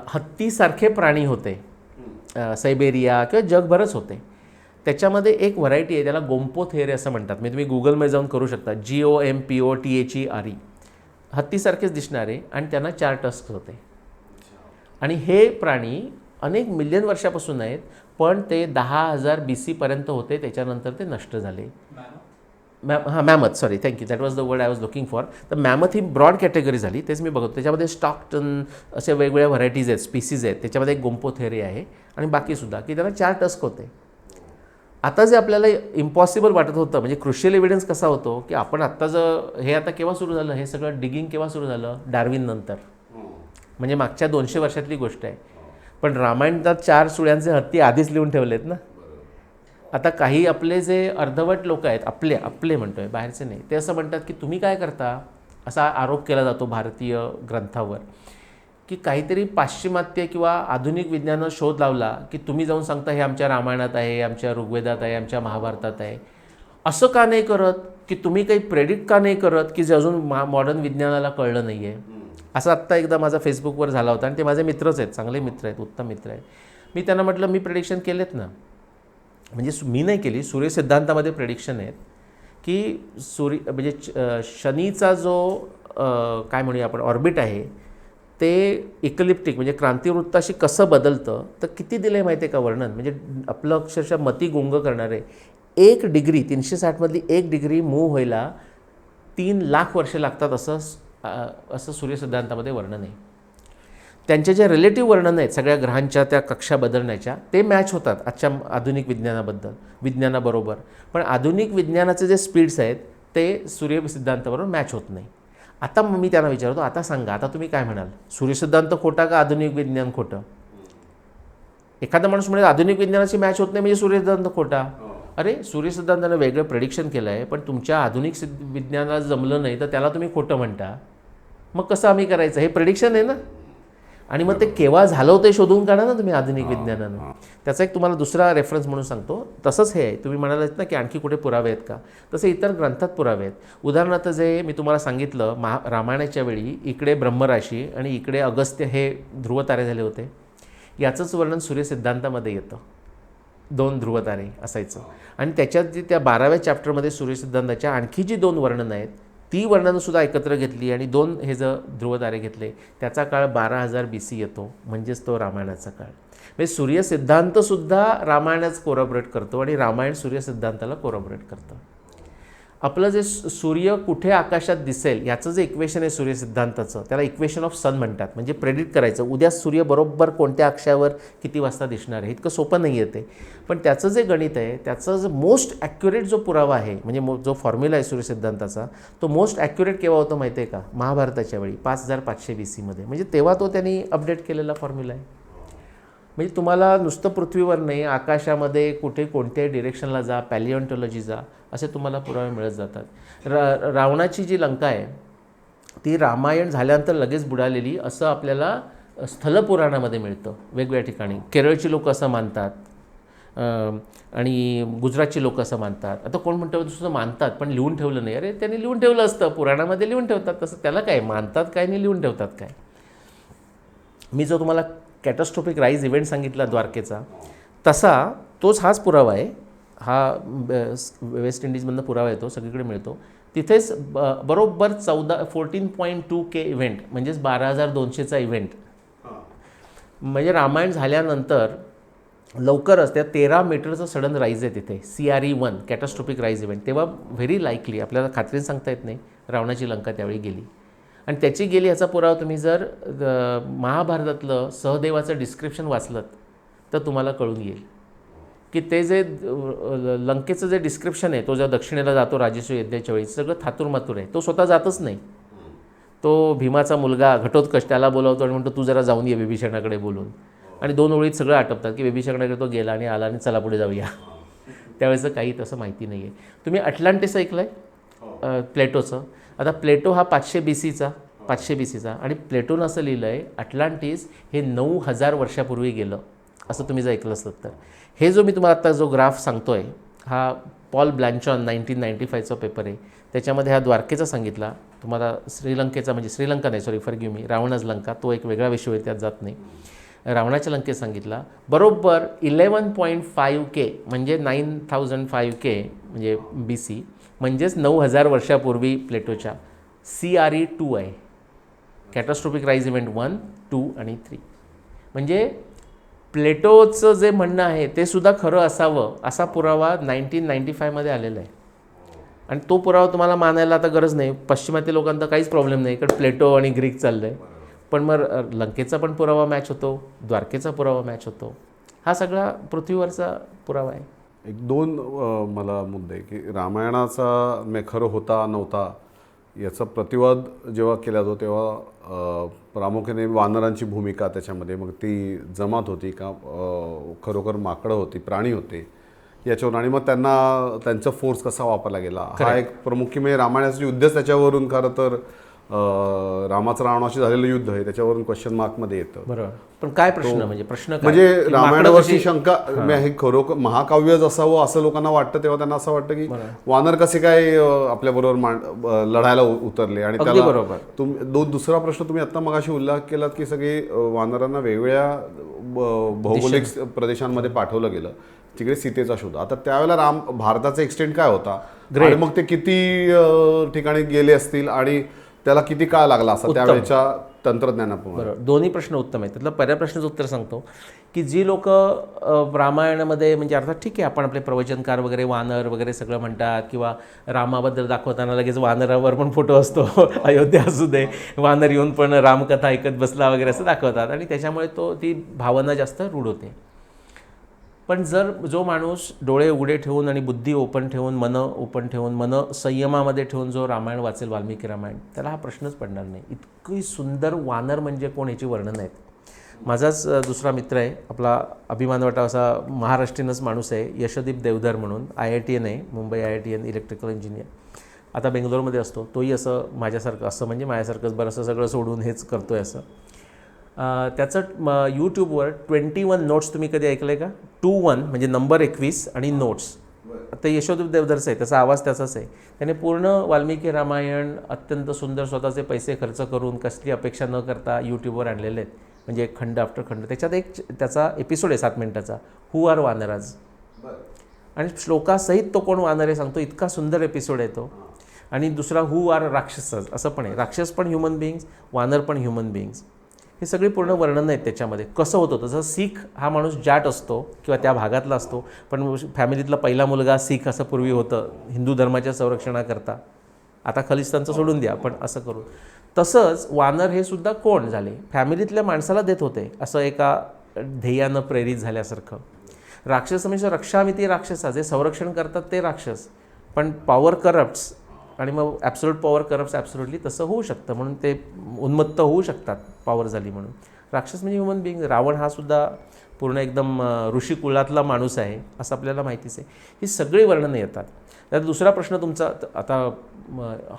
हत्तीसारखे प्राणी होते सायबेरिया किंवा जगभरच होते. त्याच्यामध्ये एक व्हरायटी आहे त्याला गोम्पोथेरे असं म्हणतात. म्हणजे तुम्ही गुगलमध्ये जाऊन करू शकता, GOMPOTHERE. हत्तीसारखेच दिसणारे आणि त्यांना 4 टस्क होते. आणि हे प्राणी अनेक मिलियन वर्षापासून आहेत, पण ते 10,000 BC पर्यंत होते, त्याच्यानंतर ते नष्ट झाले. Mammoth, sorry, thank you, that was the word I was looking for. तर मॅमथ ही ब्रॉड कॅटेगरी झाली, तेच मी बघतो. त्याच्यामध्ये स्टॉकटन असे वेगवेगळ्या व्हरायटीज आहेत, स्पीसीज आहेत. त्याच्यामध्ये एक गोम्पोथेरे आहे आणि बाकीसुद्धा की त्यांना 4 टस्क होते. आता जे आपल्याला इम्पॉसिबल वाटत होतं, म्हणजे क्रुशियल एव्हिडन्स कसा होतो की आपण आत्ता हे आता केव्हा सुरू झालं, हे सगळं डिगिंग केव्हा सुरू झालं, डार्विन नंतर, म्हणजे मागच्या 200 वर्षातली गोष्ट आहे. पण रामायणात 4 सुळ्यांचे हत्ती आधीच लिहून ठेवलेत ना. आता काही आपले जे अर्धवट लोक आहेत, आपले म्हणतोय, बाहेरचे नाही, ते असं म्हणतात की तुम्ही काय करता, असा आरोप केला जातो भारतीय ग्रंथावर की काहीतरी पाश्चिमात्य किंवा आधुनिक विज्ञानानं शोध लावला की तुम्ही जाऊन सांगता हे आमच्या रामायणात आहे, आमच्या ऋग्वेदात आहे, आमच्या महाभारतात आहे. असं का नाही करत की तुम्ही काही प्रेडिक्ट का नाही करत की जे अजून मॉडर्न विज्ञानाला कळलं नाही आहे. असं आत्ता एकदा माझा फेसबुकवर झाला होता आणि ते माझे मित्रच आहेत, चांगले मित्र आहेत, उत्तम मित्र आहेत. मी त्यांना म्हटलं मी प्रेडिक्शन केलेत ना, म्हणजे मी नाही केली, सूर्य सिद्धांतामध्ये प्रेडिक्शन आहेत की म्हणजे शनीचा जो काय म्हणूया आपण ऑर्बिट आहे ते इक्लिप्टिक म्हणजे क्रांतिवृत्ताशी कसं बदलतं, तर किती दिलं आहे माहिती आहे का वर्णन, म्हणजे आपलं अक्षरशः मती गुंग करणारे. 1 डिग्री 360 1 डिग्री मूव्ह व्हायला 3 लाख वर्षे लागतात असं सूर्य सिद्धांतामध्ये वर्णन आहे. त्यांचे जे रिलेटिव्ह वर्णन आहेत सगळ्या ग्रहांच्या त्या कक्षा बदलण्याच्या, ते मॅच होतात आजच्या आधुनिक विज्ञानाबरोबर. पण आधुनिक विज्ञानाचे जे स्पीड्स आहेत ते सूर्य सिद्धांताबरोबर मॅच होत नाही. आता मी त्यांना विचारतो, आता सांगा, आता तुम्ही काय म्हणाल, सूर्यसिद्धांत खोटा का आधुनिक विज्ञान खोटं? एखादा माणूस म्हणजे आधुनिक विज्ञानाची मॅच होत नाही म्हणजे सूर्यसिद्धांत खोटा. अरे सूर्यसिद्धांतानं वेगळं प्रेडिक्शन केलं आहे, पण तुमच्या आधुनिक विज्ञानाला जमलं नाही तर त्याला तुम्ही खोटं म्हणता. मग कसं आम्ही करायचं, हे प्रेडिक्शन आहे ना. आणि मग ते केव्हा झालं होतं शोधून काढा ना तुम्ही आधुनिक विज्ञानानं. त्याचा एक तुम्हाला दुसरा रेफरन्स म्हणून सांगतो. तसंच हे आहे, तुम्ही म्हणालात ना की आणखी कुठे पुरावे आहेत का, तसे इतर ग्रंथात पुरावे आहेत. उदाहरणार्थ जे मी तुम्हाला सांगितलं, रामायणाच्या वेळी इकडे ब्रह्मराशी आणि इकडे अगस्त्य हे ध्रुवतारे झाले होते, याचंच वर्णन सूर्यसिद्धांतामध्ये येतं. 2 ध्रुवतारे असायचं. आणि त्याच्यात जी त्या 12व्या चॅप्टरमध्ये सूर्यसिद्धांताच्या आणखी जी 2 वर्णनं आहेत ती वर्णनंसुद्धा एकत्र घेतली आणि 2 हे जर ध्रुवतारे घेतले, त्याचा काळ 12,000 BC येतो, म्हणजेच तो रामायणाचा काळ. म्हणजे सूर्यसिद्धांतसुद्धा रामायणच कोरॉबरेट करतो आणि रामायण सूर्यसिद्धांताला कोरॉबरेट करतं. आपलं जे सूर्य कुठे आकाशात दिसेल याचं जे इक्वेशन आहे सूर्यसिद्धांताचं, त्याला इक्वेशन ऑफ सन म्हणतात. म्हणजे प्रेडिक्ट करायचं उद्या सूर्य बरोबर कोणत्या अक्षावर किती वाजता दिसणार आहे. इतकं सोपं नाही आहे ते, पण त्याचं जे गणित आहे, त्याचं जो मोस्ट ॲक्युरेट जो पुरावा आहे, म्हणजे जो फॉर्म्युला आहे सूर्यसिद्धांताचा, तो मोस्ट ॲक्युरेट केव्हा होतो माहिती आहे का, महाभारताच्या वेळी 5500 BC मध्ये. म्हणजे तेव्हा तो त्यांनी अपडेट केलेला फॉर्म्युला आहे. म्हणजे तुम्हाला नुसतं पृथ्वीवर नाही, आकाशामध्ये कुठे कोणत्याही डिरेक्शनला जा, पॅलिओन्टॉलॉजी जा, असे तुम्हाला पुरावे मिळत जातात. रावणाची जी लंका आहे ती रामायण झाल्यानंतर लगेच बुडालेली असं आपल्याला स्थलपुराणामध्ये मिळतं वेगवेगळ्या ठिकाणी. केरळची लोक असं मानतात आणि गुजरातची लोक असं मानतात. आता कोण म्हणतं दुसरं मानतात पण लिहून ठेवलं नाही. अरे त्यांनी लिहून ठेवलं असतं, पुराणामध्ये लिहून ठेवतात, तसं त्याला काय मानतात काय नाही लिहून ठेवतात काय. मी जो तुम्हाला कॅटॅस्ट्रॉफिक राईज इव्हेंट सांगितला द्वारकेचा, तोच हाच पुरावा आहे. हा वेस्ट इंडिजमधनं पुरावा येतो, सगळीकडे मिळतो. तिथेच बरोबर 14.2K इव्हेंट, म्हणजेच 12,200चा इव्हेंट. म्हणजे रामायण झाल्यानंतर लवकरच त्या 13 मीटरचं सडन राईज आहे तिथे, CRE1 कॅटॅस्ट्रॉफिक राईज इव्हेंट. तेव्हा व्हेरी लाईकली, आपल्याला खात्रीने सांगता येत नाही, रावणाची लंका त्यावेळी गेली. आणि त्याची गेली याचा पुरावा तुम्ही जर महाभारतातलं सहदेवाचं डिस्क्रिप्शन वाचलं तर तुम्हाला कळून येईल की ते जे लंकेचं जे डिस्क्रिप्शन आहे, तो ज्या दक्षिणेला जातो राजसूय यज्ञाच्या वेळी, सगळं थातूरमातूर आहे. तो स्वतः जातच नाही. तो भीमाचा मुलगा घटोत्कच त्याला बोलावतो आणि म्हणतो तू जरा जाऊन ये विभीषणाकडे बोलून. आणि 2 ओळीत सगळं आटपतात की विभीषणाकडे तो गेला आणि आला आणि चला पुढे जाऊया. त्यावेळेचं काही तसं माहिती नाही आहे. तुम्ही अटलांटिस ऐकलं आहे प्लेटोचं. आता प्लेटो हा 500 BCचा आणि प्लेटोनं असं लिहिलं आहे अटलांटिस हे 9,000 वर्षापूर्वी गेलं, असं तुम्ही जर ऐकलं असतं तर. हे जो मी तुम्हाला आत्ता जो ग्राफ सांगतो आहे हा पॉल ब्लँचॉन 1995चा पेपर आहे. त्याच्यामध्ये हा द्वारकेचा सांगितला तुम्हाला, श्रीलंकेचा म्हणजे श्रीलंका नाही, सॉरी फॉरगिव्ह मी, रावणच लंका, तो एक वेगळा विषय आहे, त्यात जात नाही. रावणाच्या लंकेत सांगितला बरोबर 11.5K म्हणजे 9,005K म्हणजे BC, म्हणजेच 9,000 वर्षापूर्वी प्लेटोच्या. CRE2 आहे, कॅटॅस्ट्रॉफिक राईज इव्हेंट 1, 2 आणि 3. म्हणजे प्लेटोचं जे म्हणणं आहे ते सुद्धा खरं असावं असा पुरावा 1995मध्ये आलेला आहे. आणि तो पुरावा तुम्हाला मानायला आता गरज नाही, पाश्चिमात्य लोकांना काहीच प्रॉब्लेम नाही, कारण प्लेटो आणि ग्रीक चाललं आहे. पण मग लंकेचा पण पुरावा मॅच होतो, द्वारकेचा पुरावा मॅच होतो. हा सगळा पृथ्वीवरचा पुरावा आहे. 1-2 मला मुद्दे की रामायणाचा खरं होता नव्हता याचा प्रतिवाद जेव्हा केला जातो तेव्हा प्रामुख्याने वानरांची भूमिका त्याच्यामध्ये, मग ती जमात होती का खरोखर माकडं होती, प्राणी होते याच्यावरून, आणि मग त्यांचा फोर्स कसा वापरला गेला हा एक प्रमुख. म्हणजे रामायणाचं युद्धच त्याच्यावरून खरं तर रामाचं रावणाशी झालेलं युद्ध आहे त्याच्यावरून क्वेश्चन मार्कमध्ये येतं. बरोबर. पण काय प्रश्न म्हणजे रामायणावरची शंका, हे खरोखर महाकाव्यच असावं असं लोकांना वाटतं. तेव्हा त्यांना असं वाटतं की वानर कसे काय आपल्याबरोबर लढायला उतरले. आणि त्याला दुसरा प्रश्न तुम्ही आता मगाशी उल्लेख केलात की सगळे वानरांना वेगवेगळ्या भौगोलिक प्रदेशांमध्ये पाठवलं गेलं, तिकडे सीतेचा शोध. आता त्यावेळेला भारताचा एक्सटेंट काय होता आणि मग ते किती ठिकाणी गेले असतील आणि त्याला किती काळ लागला असा त्यावेळेच्या तंत्रज्ञानाप्रमाणे. बरोबर. दोन्ही प्रश्न उत्तम आहेत. त्यातलं पहिल्या प्रश्नाचं उत्तर सांगतो की जी लोक रामायणामध्ये म्हणजे अर्थात ठीक आहे आपण आपले प्रवचनकार वगैरे वानर वगैरे सगळं म्हणतात, किंवा रामाबद्दल दाखवताना लगेच वानरावर पण फोटो असतो, अयोध्या असू दे वानर येऊन पण रामकथा ऐकत बसला वगैरे असं दाखवतात आणि त्याच्यामुळे ती भावना जास्त रूढ होते. पण जर जो माणूस डोळे उघडे ठेवून आणि बुद्धी ओपन ठेवून, मन ओपन ठेवून, मन संयमामध्ये ठेवून जो रामायण वाचेल, वाल्मिकी रामायण, त्याला हा प्रश्नच पडणार नाही. इतकी सुंदर वानर म्हणजे कोण याची वर्णन आहेत. माझाच दुसरा मित्र आहे, आपला अभिमान वाटावा असा महाराष्ट्रीयनच माणूस आहे, यशदीप देवधर म्हणून, IITN आहे, मुंबई IITN इलेक्ट्रिकल इंजिनियर. आता बेंगलोरमध्ये असतो, तोही असं माझ्यासारखं असं म्हणजे माझ्यासारखंच बरंचसं सगळं सोडून हेच करतो आहे असं. त्याचं यूट्यूबवर 21 नोट्स तुम्ही कधी ऐकलं आहे का? 21 म्हणजे नंबर 21 आणि नोट्स. ते यशोधर देवधरचं आहे, त्याचा आवाज त्याचाच आहे. त्याने पूर्ण वाल्मिकी रामायण अत्यंत सुंदर स्वतःचे पैसे खर्च करून कसली अपेक्षा न करता यूट्यूबवर आणलेले आहेत, म्हणजे खंड आफ्टर खंड. त्याच्यात एक त्याचा एपिसोड आहे 7 मिनिटाचा, हू आर वानराज, आणि श्लोकासहित तो कोण वानर आहे सांगतो. इतका सुंदर एपिसोड आहे तो. आणि दुसरा हू आर राक्षसज असं पण आहे, राक्षस पण ह्युमन बिईंग्स, वानर पण ह्युमन बिईंग्स. हे सगळी पूर्ण वर्णन आहेत त्याच्यामध्ये. कसं होतं तसं सीख हा माणूस जाट असतो किंवा त्या भागातला असतो, पण फॅमिलीतला पहिला मुलगा सीख असं पूर्वी होतं हिंदू धर्माच्या संरक्षणाकरता. आता खलिस्तानचं सोडून द्या, पण असं करून. तसंच वानर हे सुद्धा कोण झाले, फॅमिलीतल्या माणसाला देत होते असं एका ध्येयानं प्रेरित झाल्यासारखं. राक्षस म्हणजे रक्षामिती राक्षसा, जे संरक्षण करतात ते राक्षस, पण पॉवर करप्ट्स आणि मग ॲब्सोल्यूट पॉवर करप्ट्स ॲब्सोल्युटली. तसं होऊ शकतं म्हणून ते उन्मत्त होऊ शकतात पॉवर झाली म्हणून. राक्षस म्हणजे ह्युमन बिईंग. रावण हा सुद्धा पूर्ण एकदम ऋषी कुळातला माणूस आहे असं आपल्याला माहितीच आहे. ही सगळी वर्णनं येतात. त्यात दुसरा प्रश्न तुमचा, आता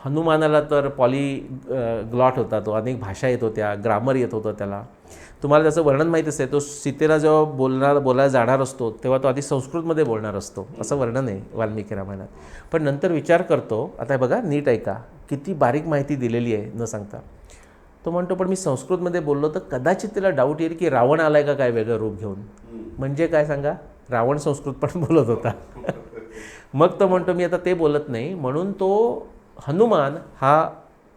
हनुमानाला तर पॉलीग्लॉट होता, तो अनेक भाषा येत होत्या, ग्रामर येत होतं त्याला. तुम्हाला त्याचं वर्णन माहीत असेल, तो सीतेला जेव्हा बोलायला जाणार असतो तेव्हा तो आधी संस्कृतमध्ये बोलणार असतो, असं वर्णन आहे वाल्मिकी रामायणात. पण नंतर विचार करतो, आता बघा नीट ऐका, किती बारीक माहिती दिलेली आहे न सांगता. तो म्हणतो पण मी संस्कृतमध्ये बोललो तर कदाचित त्याला डाऊट येईल की रावण आलाय का काय वेगळं रूप घेऊन. म्हणजे काय सांगा, रावण संस्कृत पण बोलत होता. मग तो म्हणतो मी आता ते बोलत नाही, म्हणून तो हनुमान हा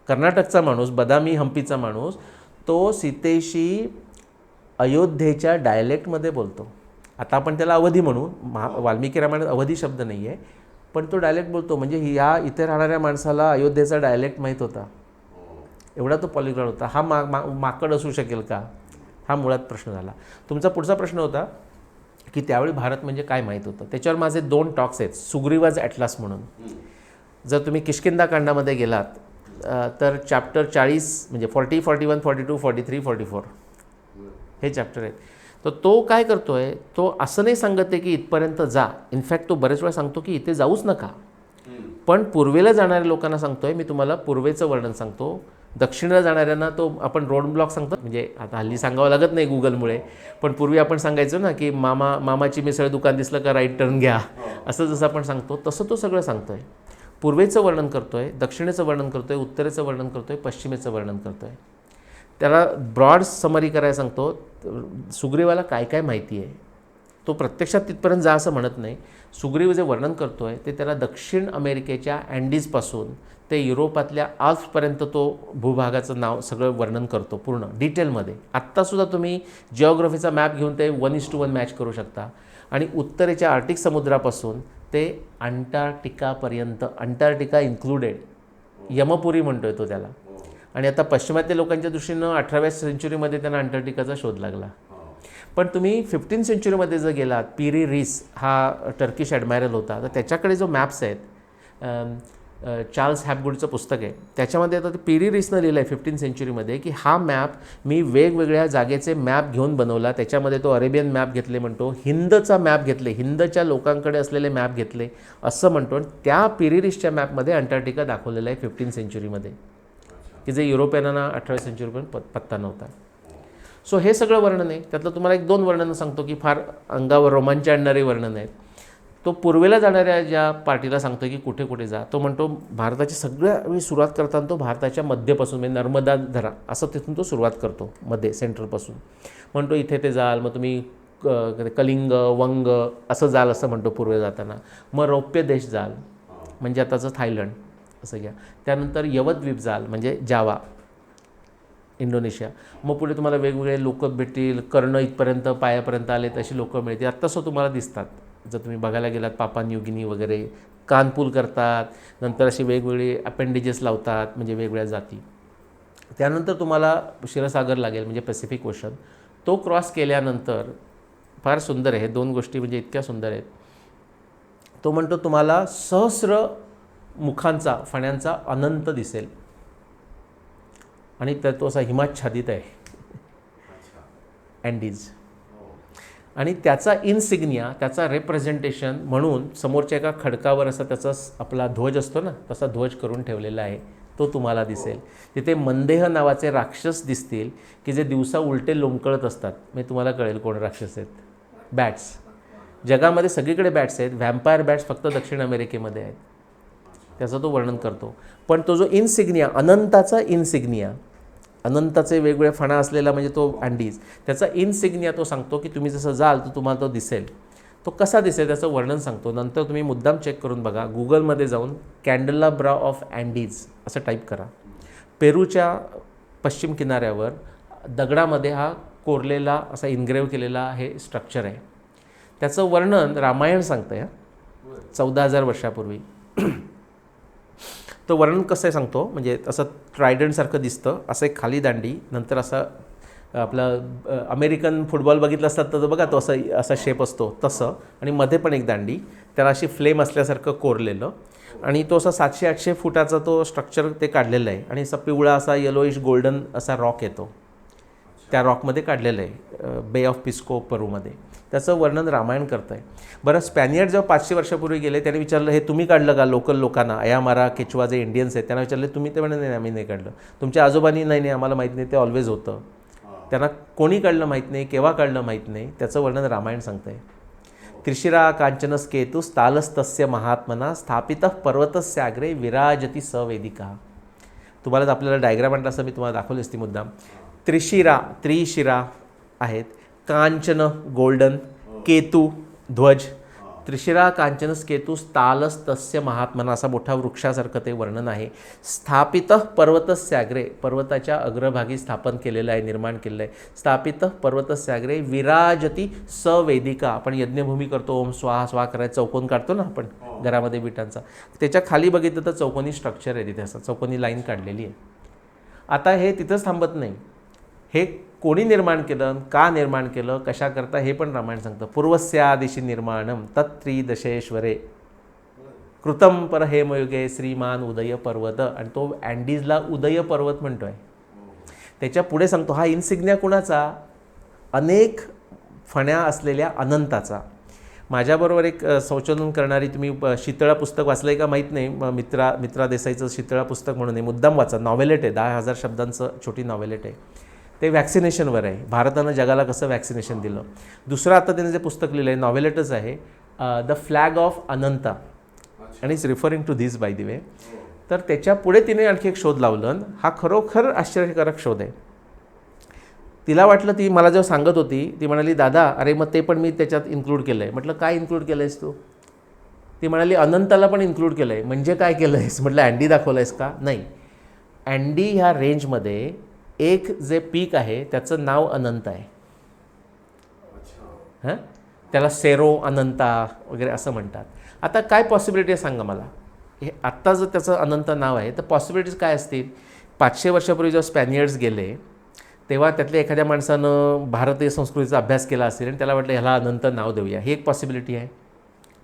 कर्नाटकचा माणूस, बदामी हम्पीचा माणूस, तो सीतेशी अयोध्येच्या डायलेक्टमध्ये बोलतो. आता आपण त्याला अवधी म्हणू, वाल्मिकी रामायणात अवधी शब्द नाही आहे, पण तो डायलेक्ट बोलतो. म्हणजे इथे राहणाऱ्या माणसाला अयोध्येचा डायलेक्ट माहीत होता, एवढा तो पॉलिग्लॉट होता. हा माकड असू शकेल का, हा मुळात प्रश्न झाला. तुमचा पुढचा प्रश्न होता की त्यावेळी भारत म्हणजे काय माहीत होतं. त्याच्यावर माझे 2 टॉक्स आहेत, सुग्रीवाज ॲटलास म्हणून. जर तुम्ही किष्किंधा कांडामध्ये गेलात तर चॅप्टर 40 म्हणजे 40, 41, 42, 43, 44 हे चॅप्टर आहेत. तर तो काय करतो आहे, तो असं नाही सांगत आहे की इथपर्यंत जा. इनफॅक्ट तो बरेच वेळा सांगतो की इथे जाऊच नका, पण पूर्वेला जाणाऱ्या लोकांना सांगतो आहे, मी तुम्हाला पूर्वेचं वर्णन सांगतो. दक्षिणेला जाणाऱ्यांना तो आपण रोड ब्लॉक सांगतो, म्हणजे आता हल्ली सांगावं लागत नाही गुगलमुळे, पण पूर्वी आपण सांगायचो ना की मामाची मिसळ दुकान दिसलं का राईट टर्न घ्या, असं जसं आपण सांगतो तसं तो सगळं सांगतो आहे. पूर्वेचं वर्णन करतो आहे, दक्षिणेचं वर्णन करतो आहे, उत्तरेचं वर्णन करतो आहे, पश्चिमेचं वर्णन करतो आहे. त्याला ब्रॉड समरी करायला सांगतो. सुग्रीवाला काय काय माहिती आहे, तो प्रत्यक्षात तिथपर्यंत जा असं म्हणत नाही. सुग्रीव जे वर्णन करतो आहे ते त्याला दक्षिण अमेरिकेच्या अँडीजपासून ते युरोपातल्या आल्प्सपर्यंत तो भूभागाचं नाव सगळं वर्णन करतो पूर्ण डिटेलमध्ये. आत्तासुद्धा तुम्ही जिओग्राफीचा मॅप घेऊन ते 1:1 मॅच करू शकता. आणि उत्तरेच्या आर्टिक समुद्रापासून ते अंटार्क्टिकापर्यंत, अंटार्क्टिका इन्क्लुडेड, यमपुरी म्हणतो आहे तो त्याला. आणि आता पश्चिमात्य लोकांच्या दृष्टीनं 18व्या सेंचुरीमध्ये त्यांना अंटार्क्टिकाचा शोध लागला. पण तुम्ही 15 सेंचुरीमध्ये जर गेलात, पिरी रीस हा टर्किश ॲडमायरल होता, तर त्याच्याकडे जो मॅप्स आहेत, चार्ल्स हॅपगुडचं पुस्तक आहे त्याच्यामध्ये, आता ते पिरी रीसनं लिहिलं आहे 15 सेंचुरीमध्ये की हा मॅप मी वेगवेगळ्या जागेचे मॅप घेऊन बनवला. त्याच्यामध्ये तो अरेबियन मॅप घेतले म्हणतो, हिंदचा मॅप घेतले, हिंदच्या लोकांकडे असलेले मॅप घेतले असं म्हणतो. त्या पिरी रीसच्या मॅपमध्ये अंटार्क्टिका दाखवलेलं आहे 15 सेंचुरीमध्ये, की जे युरोपियनांना 18व्या सेंचुरीपर्यंत पत्ता नव्हता. सो हे सगळं वर्णन आहे. त्यातलं तुम्हाला 1-2 वर्णनं सांगतो की फार अंगावर रोमांच आणणारी वर्णन आहेत. तो पूर्वेला जाणाऱ्या ज्या पार्टीला सांगतो की कुठे कुठे जा, तो म्हणतो भारताची सगळ्या सुरुवात करताना तो भारताच्या मध्यपासून म्हणजे नर्मदा धरा असं तिथून तो सुरुवात करतो, मध्ये सेंट्रलपासून. म्हणतो इथे ते जाल, मग तुम्ही कलिंग, वंग असं जाल असं म्हणतो पूर्वे जाताना. मग रौप्य देश जाल म्हणजे आताचं थायलंड असं घ्या. त्यानंतर यवद्वीप जाल म्हणजे जावा, इंडोनेशिया. मग पुढे तुम्हाला वेगवेगळे लोक भेटतील, कर्ण इथपर्यंत पायापर्यंत आले तशी लोकं मिळतील. आत्तासं तुम्हाला दिसतात जर तुम्ही बघायला गेलात. पापा न्यू गिनी वगैरे कानपूल करतात, नंतर असे वेगवेगळे अपेंडेजेस लावतात म्हणजे वेगवेगळ्या जाती. त्यानंतर तुम्हाला क्षीरसागर लागेल म्हणजे पॅसिफिक ओशन. तो क्रॉस केल्यानंतर फार सुंदर आहे, हे 2 गोष्टी म्हणजे इतक्या सुंदर आहेत. तो म्हणतो तुम्हाला सहस्र मुखांचा, फण्यांचा अनंत दिसेल आणि तो असा हिमाच्छादित आहे, अँडीज. आणि त्याचा इनसिग्निया, त्याचा रिप्रेझेंटेशन म्हणून समोरच्या एका खडकावर असा त्याचा आपला ध्वज असतो ना, तसा ध्वज करून ठेवलेला आहे, तो तुम्हाला दिसेल. तिथे मंदेह नावाचे राक्षस दिसतील की जे दिवसा उलटे लोंबकळत असतात. म्हणजे तुम्हाला कळेल कोण राक्षस आहेत. बॅट्स, जगामध्ये सगळीकडे बॅट्स आहेत, व्हॅम्पायर बॅट्स फक्त दक्षिण अमेरिकेमध्ये आहेत. त्याचं तो वर्णन करतो. पण तो जो इनसिग्निया, अनंताचा इनसिग्निया, अनंताचे वेगवेगळे फणा असलेला म्हणजे तो अँडीज, त्याचा इनसिग्निया तो सांगतो की तुम्ही जसं जाल तर तुम्हाला तो दिसेल. तो कसा दिसेल त्याचं वर्णन सांगतो. नंतर तुम्ही मुद्दाम चेक करून बघा, गुगलमध्ये जाऊन कॅन्डलाब्रा ऑफ अँडीज असं टाईप करा. पेरूच्या पश्चिम किनाऱ्यावर दगडामध्ये हा कोरलेला असा इनग्रेव केलेला हे स्ट्रक्चर आहे. त्याचं वर्णन रामायण सांगतं आहे 14,000 वर्षापूर्वी. तो वर्णन कसं आहे सांगतो, म्हणजे असं ट्रायडंटसारखं दिसतं, असं एक खाली दांडी, नंतर असं आपलं अमेरिकन फुटबॉल बघितलं असतात तर बघा तो असा शेप असतो तसं, आणि मध्ये पण एक दांडी, त्याला अशी फ्लेम असल्यासारखं कोरलेलं, आणि तो असा 700-800 फुटाचा तो स्ट्रक्चर ते काढलेलं आहे. आणि असा पिवळा असा येलोइश गोल्डन असा रॉक येतो, त्या रॉकमध्ये काढलेलं आहे बे ऑफ पिस्को पेरूमध्ये. त्याचं वर्णन रामायण करतं आहे. बरं, स्पॅनियर्ड जेव्हा 500 वर्षापूर्वी गेले त्याने विचारलं हे तुम्ही काढलं का? लोकल लोकांना, अयामारा केचवा जे इंडियन्स आहेत त्यांना विचारलं तुम्ही, ते म्हणे नाही आम्ही नाही काढलं. तुमच्या आजोबांनी नाही आम्हाला माहीत नाही, ते ऑलवेज होतं. त्यांना कोणी काढलं माहीत नाही, केव्हा काढलं माहीत नाही. त्याचं वर्णन रामायण सांगतं आहे. त्रिशिरा कांचनस्केतु स्थालस्तस्य महात्मना स्थापितः पर्वतस्याग्रे विराजती सवेदिका. तुम्हाला आपल्याला डायग्राम आणला असं मी तुम्हाला दाखवली असती मुद्दाम. त्रिशिरा आहेत, कांचन गोल्डन, केतू ध्वज, त्रिशिरा कांचनस केतू स्थालस्तस्य महात्मना असा मोठा वृक्षासारखं ते वर्णन आहे. स्थापित पर्वतस्याग्रे, पर्वताच्या अग्रभागी स्थापन केलेलं आहे, निर्माण केलेलं आहे. स्थापित पर्वतस्याग्रे विराजती सवेदिका. आपण यज्ञभूमी करतो, ओम स्वाहा स्वाहा करायचं चौकोन काढतो ना आपण घरामध्ये विटांचा, त्याच्या खाली बघितलं तर चौकोनी स्ट्रक्चर आहे तिथे, असं चौकोनी लाईन काढलेली आहे. आता हे तिथंच थांबत नाही, हे कोणी निर्माण केलं, का निर्माण केलं, कशा करता, हे पण रामायण सांगतं. पूर्वस्या दिशी निर्माणम तत्त्रिदशेश्वरे कृतम पर हेमयुगे श्रीमान उदय पर्वत. आणि तो अँडीजला उदय पर्वत म्हणतोय. त्याच्या पुढे सांगतो हा इनसिग्निया कुणाचा? अनेक फण्या असलेल्या अनंताचा. माझ्याबरोबर एक संशोधन करणारी, तुम्ही शीतळा पुस्तक वाचलं आहे का माहीत नाही, मित्रा देसाईचं शीतळा पुस्तक म्हणून आहे, मुद्दाम वाचा. नॉव्हेलेट आहे, 10,000 शब्दांचं छोटी नॉव्हेलेट आहे. ते वॅक्सिनेशनवर आहे, भारतानं जगाला कसं वॅक्सिनेशन दिलं. दुसरं आता त्याने जे पुस्तक लिहिलं आहे, नॉव्हेलेटच आहे, द फ्लॅग ऑफ अनंता, आणि it's referring to this by the way. तर त्याच्या पुढे तिने आणखी एक शोध लावलं. हा खरोखर आश्चर्यकारक शोध आहे. तिला वाटलं, ती मला जेव्हा सांगत होती ती म्हणाली दादा अरे मग ते पण मी त्याच्यात इन्क्लूड केलं आहे. म्हटलं काय इन्क्लूड केलं आहेस तू? ती म्हणाली अनंताला पण इन्क्लूड केलं आहे. म्हणजे काय केलं आहेस? म्हटलं अँडी दाखवलं आहेस का? नाही, अँडी ह्या रेंजमध्ये एक जे पीक आहे त्याचं नाव अनंत आहे. हां, त्याला सेरो अनंता वगैरे असं म्हणतात. आता काय पॉसिबिलिटी आहे सांगा मला? हे आत्ता जर त्याचं अनंत नाव आहे तर पॉसिबिलिटीज काय असतील? 500 वर्षापूर्वी जेव्हा स्पॅनियर्ड्स गेले तेव्हा त्यातल्या एखाद्या माणसानं भारतीय संस्कृतीचा अभ्यास केला असेल आणि त्याला वाटलं ह्याला अनंत नाव देऊया, ही एक पॉसिबिलिटी आहे.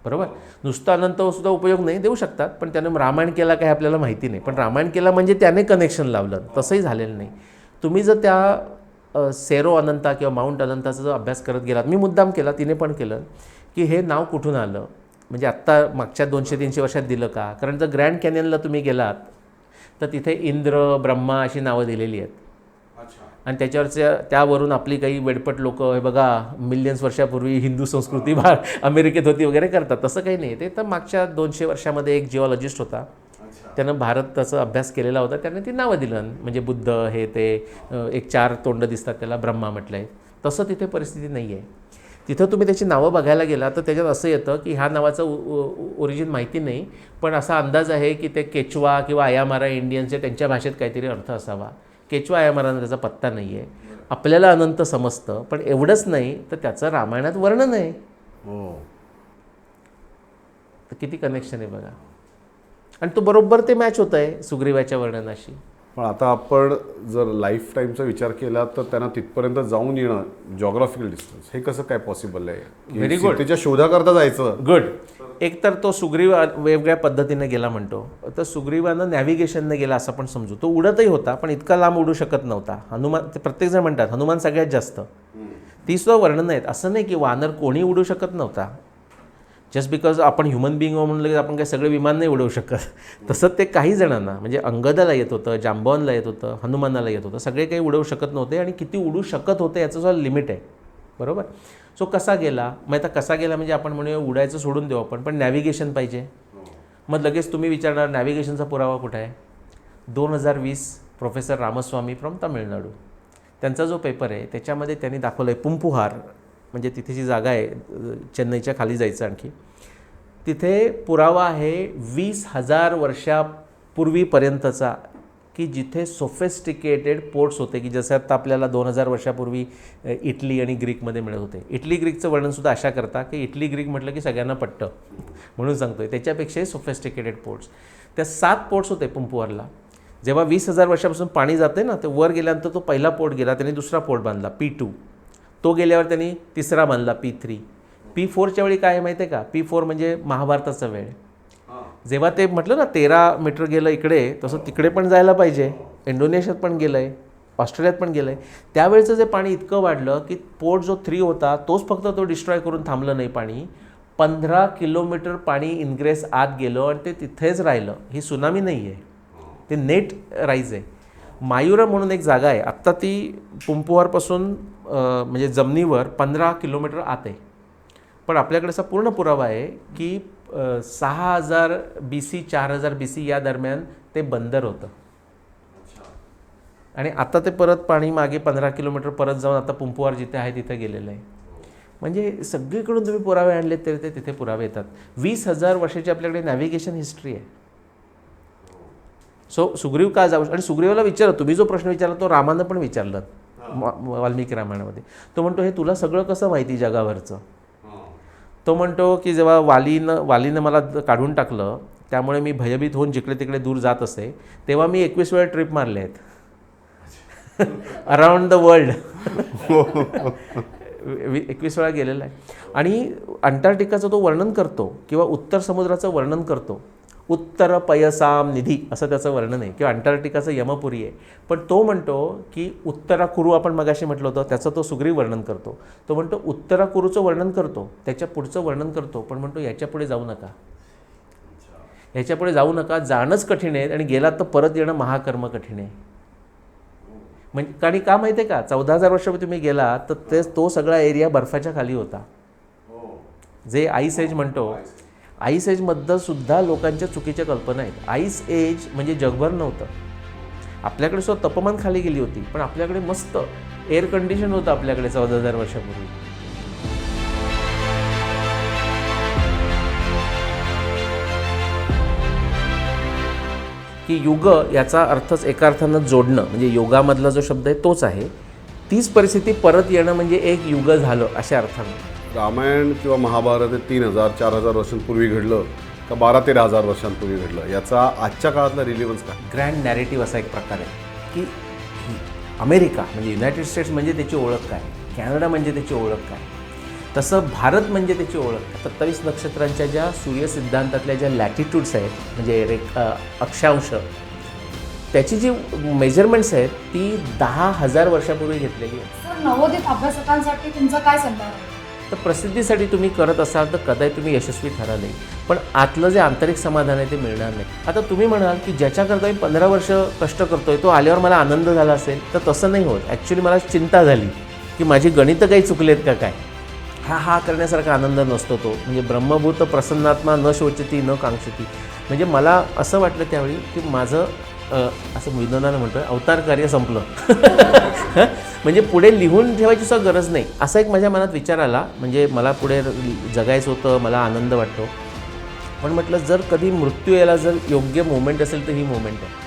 बरोबर, नुसतं अनंतसुद्धा उपयोग नाही, देऊ शकतात, पण त्यानं रामायण केला काय आपल्याला माहिती नाही. पण रामायण केला म्हणजे त्याने कनेक्शन लावलं, तसंही झालेलं नाही. तुम्ही जर त्या सेरो अनंता किंवा माउंट अनंताचा जर अभ्यास करत गेलात, मी मुद्दाम केला, तिने पण केलं, की हे नाव कुठून आलं, म्हणजे आत्ता मागच्या 200-300 वर्षात दिलं का? कारण जर ग्रँड कॅनियनला तुम्ही गेलात तर तिथे इंद्र ब्रह्मा अशी नावं दिलेली आहेत. आणि त्याच्यावरच्या त्यावरून आपली काही वेडपट लोक हे बघा मिलियन्स वर्षापूर्वी हिंदू संस्कृती अमेरिकेत होती वगैरे करतात. तसं काही नाही. ते तर मागच्या 200 वर्षामध्ये एक जिओलॉजिस्ट होता, त्यानं भारताचा अभ्यास केलेला होता, त्याने ती नावं दिलं. म्हणजे बुद्ध हे ते एक 4 तोंड दिसतात त्याला ब्रह्मा म्हटलं आहे. तसं तिथे परिस्थिती नाही आहे. तिथं तुम्ही त्याची नावं बघायला गेला तर त्याच्यात असं येतं की ह्या नावाचं ओरिजिन माहिती नाही, पण असा अंदाज आहे की ते केचवा किंवा अयामारा इंडियन्सचे त्यांच्या भाषेत काहीतरी अर्थ असावा. केचवा अयामारानं त्याचा पत्ता नाही आहे. आपल्याला अनंत समजतं, पण एवढंच नाही तर त्याचं रामायणात वर्णन आहे. तर किती कनेक्शन आहे बघा. आणि तो बरोबर ते मॅच होत आहे सुग्रीवाच्या वर्णनाशी. पण आता आपण जर लाईफ टाईमचा विचार केला तर त्यांना तिथपर्यंत जाऊन येणं, जॉग्राफिकल डिस्टन्स, हे कसं काय पॉसिबल आहे? Very good. त्याच्या शोधाकरता जायचं. गुड. एक तर तो सुग्रीव वेगवेगळ्या पद्धतीने गेला म्हणतो, तर सुग्रीवानं नॅव्हिगेशनने गेला असं पण समजू. तो उडतही होता पण इतका लांब उडू शकत नव्हता. हनुमान, ते प्रत्येकजण म्हणतात हनुमान सगळ्यात जास्त, ती सुद्धा वर्णनं आहेत. असं नाही की वानर कोणी उडू शकत नव्हता. जस्ट बिकॉज आपण ह्युमन बिंग म्हणलं की आपण काही सगळे विमान नाही उडवू शकत. तसं ते काही जणांना म्हणजे अंगदाला येत होतं, जांबवानला येत होतं, हनुमानाला येत होतं. सगळे काही उडवू शकत नव्हते आणि किती उडू शकत होते याचं सुद्धा लिमिट आहे. बरोबर. सो कसा गेला, मग आता कसा गेला म्हणजे आपण म्हणूया उडायचं सोडून देऊ आपण, पण नॅव्हिगेशन पाहिजे. मग लगेच तुम्ही विचारणार नॅव्हिगेशनचा पुरावा कुठे आहे. 2020 प्रोफेसर रामस्वामी फ्रॉम तामिळनाडू, त्यांचा जो पेपर आहे त्याच्यामध्ये त्यांनी दाखवलं आहे पुंपुहार म्हणजे तिथे जी जागा आहे चेन्नईच्या खाली जायचं आणखी, तिथे पुरावा आहे 20,000 वर्षापूर्वीपर्यंतचा की जिथे सोफिस्टिकेटेड पोर्ट्स होते की जसं आता आपल्याला 2000 वर्षापूर्वी इटली आणि ग्रीकमध्ये मिळत होते. इटली ग्रीकचं वर्णनसुद्धा अशा करता की इटली ग्रीक म्हटलं की सगळ्यांना पटतं म्हणून सांगतोय. त्याच्यापेक्षाही सोफिस्टिकेटेड पोर्ट्स, त्या 7 पोर्ट्स होते पुंपुहारला. जेव्हा 20,000 वर्षापासून पाणी जाते ना, ते वर गेल्यानंतर तो पहिला पोर्ट गेला, त्यांनी दुसरा पोर्ट बांधला P2. तो गेल्यावर त्यांनी तिसरा बांधला P3. P4च्या वेळी काय आहे माहिती आहे का, P4 म्हणजे महाभारताचा वेळ. जेव्हा ते म्हटलं ना 13 मीटर गेलं इकडे, तसं तिकडे पण जायला पाहिजे. इंडोनेशियात पण गेलं आहे, ऑस्ट्रेलियात पण गेलं आहे. त्यावेळेचं जे पाणी इतकं वाढलं की पोर्ट जो 3 होता तोच फक्त तो डिस्ट्रॉय करून थांबलं नाही पाणी. 15 किलोमीटर पाणी इनग्रेस आत गेलं आणि ते तिथेच राहिलं. ही सुनामी नाही आहे, ते नेट राईज आहे. मायुरा म्हणून एक जागा आहे, आत्ता ती पुंपुहारपासून म्हणजे जमिनीवर 15 किलोमीटर आत आहे. पण आपल्याकडे असा पूर्ण पुरावा आहे की 6000 BC 4000 BC या दरम्यान ते बंदर होतं आणि आता ते परत पाणी मागे 15 किलोमीटर परत जाऊन आता पुंपुहार जिथे आहे तिथे गेलेलं आहे. म्हणजे सगळीकडून तुम्ही पुरावे आणलेत तरी ते तिथे पुरावे येतात. 20,000 वर्षाची आपल्याकडे नॅव्हिगेशन हिस्ट्री आहे. सो सुग्रीव का जाऊ, आणि सुग्रीवाला विचारा, तुम्ही जो प्रश्न विचारला तो रामानं पण विचारलं वाल्मिकी रामायणामध्ये. तो म्हणतो हे तुला सगळं कसं माहिती जगावरचं. तो म्हणतो की जेव्हा वालीनं मला काढून टाकलं त्यामुळे मी भयभीत होऊन जिकडे तिकडे दूर जात असे, तेव्हा मी 21 वेळा ट्रिप मारले आहेत अराउंड द वर्ल्ड. 21 वेळा गेलेला आहे. आणि अंटार्क्टिकाचं तो वर्णन करतो किंवा उत्तर समुद्राचं वर्णन करतो. उत्तर पयसाम निधी असं त्याचं वर्णन आहे, किंवा अंटार्क्टिकाचं यमपुरी आहे. पण तो म्हणतो की उत्तराकुरू, आपण मगाशी म्हटलं होतं त्याचं तो सुग्रीव वर्णन करतो. तो म्हणतो उत्तराकुरूचं वर्णन करतो, त्याच्या पुढचं वर्णन करतो, पण म्हणतो याच्या पुढे जाऊ नका, याच्या पुढे जाऊ नका. जाणंच कठीण आहे आणि गेलात तर परत येणं महाकर्म कठीण आहे. म्हणजे कारण का माहिती आहे का, 14,000 वर्षापूर्वी तुम्ही गेला तर तो सगळा एरिया बर्फाच्या खाली होता, जे आईस एज म्हणतो. आईस एजमधलं सुद्धा लोकांच्या चुकीच्या कल्पना आहेत. आईस एज म्हणजे जगभर नव्हतं. आपल्याकडे सुद्धा तापमान खाली गेली होती, पण आपल्याकडे मस्त एअर कंडिशन होतं आपल्याकडे 14,000 वर्षापूर्वी. की युग याचा अर्थच एका अर्थानं जोडणं, म्हणजे योगामधला जो शब्द आहे तोच आहे. तीच परिस्थिती परत येणं म्हणजे एक युग झालं अशा अर्थानं. रामायण किंवा महाभारत हे 3,000-4,000 वर्षांपूर्वी घडलं का 12,000-13,000 वर्षांपूर्वी घडलं, याचा आजच्या काळातला रिलिव्हन्स काय. ग्रँड नॅरेटिव्ह असा एक प्रकार आहे की अमेरिका म्हणजे युनायटेड स्टेट्स म्हणजे त्याची ओळख काय, कॅनडा म्हणजे त्याची ओळख काय, तसं भारत म्हणजे त्याची ओळख काय. 27 नक्षत्रांच्या ज्या सूर्यसिद्धांतातल्या ज्या लॅटिट्यूड्स आहेत म्हणजे अक्षांश, त्याची जी मेजरमेंट्स आहेत ती 10,000 वर्षापूर्वी घेतलेली आहे. सर, नवोदित अभ्यासकांसाठी तुमचा काय सल्ला आहे. तर प्रसिद्धीसाठी तुम्ही करत असाल तर कदाचित तुम्ही यशस्वी ठराल नाही, पण आतलं जे आंतरिक समाधान आहे ते मिळणार नाही. आता तुम्ही म्हणाल की ज्याच्याकरता मी 15 वर्ष कष्ट करतोय तो आल्यावर मला आनंद झाला असेल, तर तसं नाही होत. ॲक्च्युली मला चिंता झाली की माझी गणितं काही चुकलेत का काय. हा करण्यासारखा आनंद नसतो तो. म्हणजे ब्रह्मभूत प्रसन्नात्मा न शोचती न कांक्षती. म्हणजे मला असं वाटलं त्यावेळी की माझं असं विनोदानं म्हणतो आहे अवतार कार्य संपलं. म्हणजे पुढे लिहून ठेवायची सुद्धा गरज नाही असा एक माझ्या मनात विचार आला. म्हणजे मला पुढे जगायचं होतं, मला आनंद वाटतो. पण म्हटलं जर कधी मृत्यू यायला जर योग्य मोमेंट असेल तर ही मोमेंट आहे.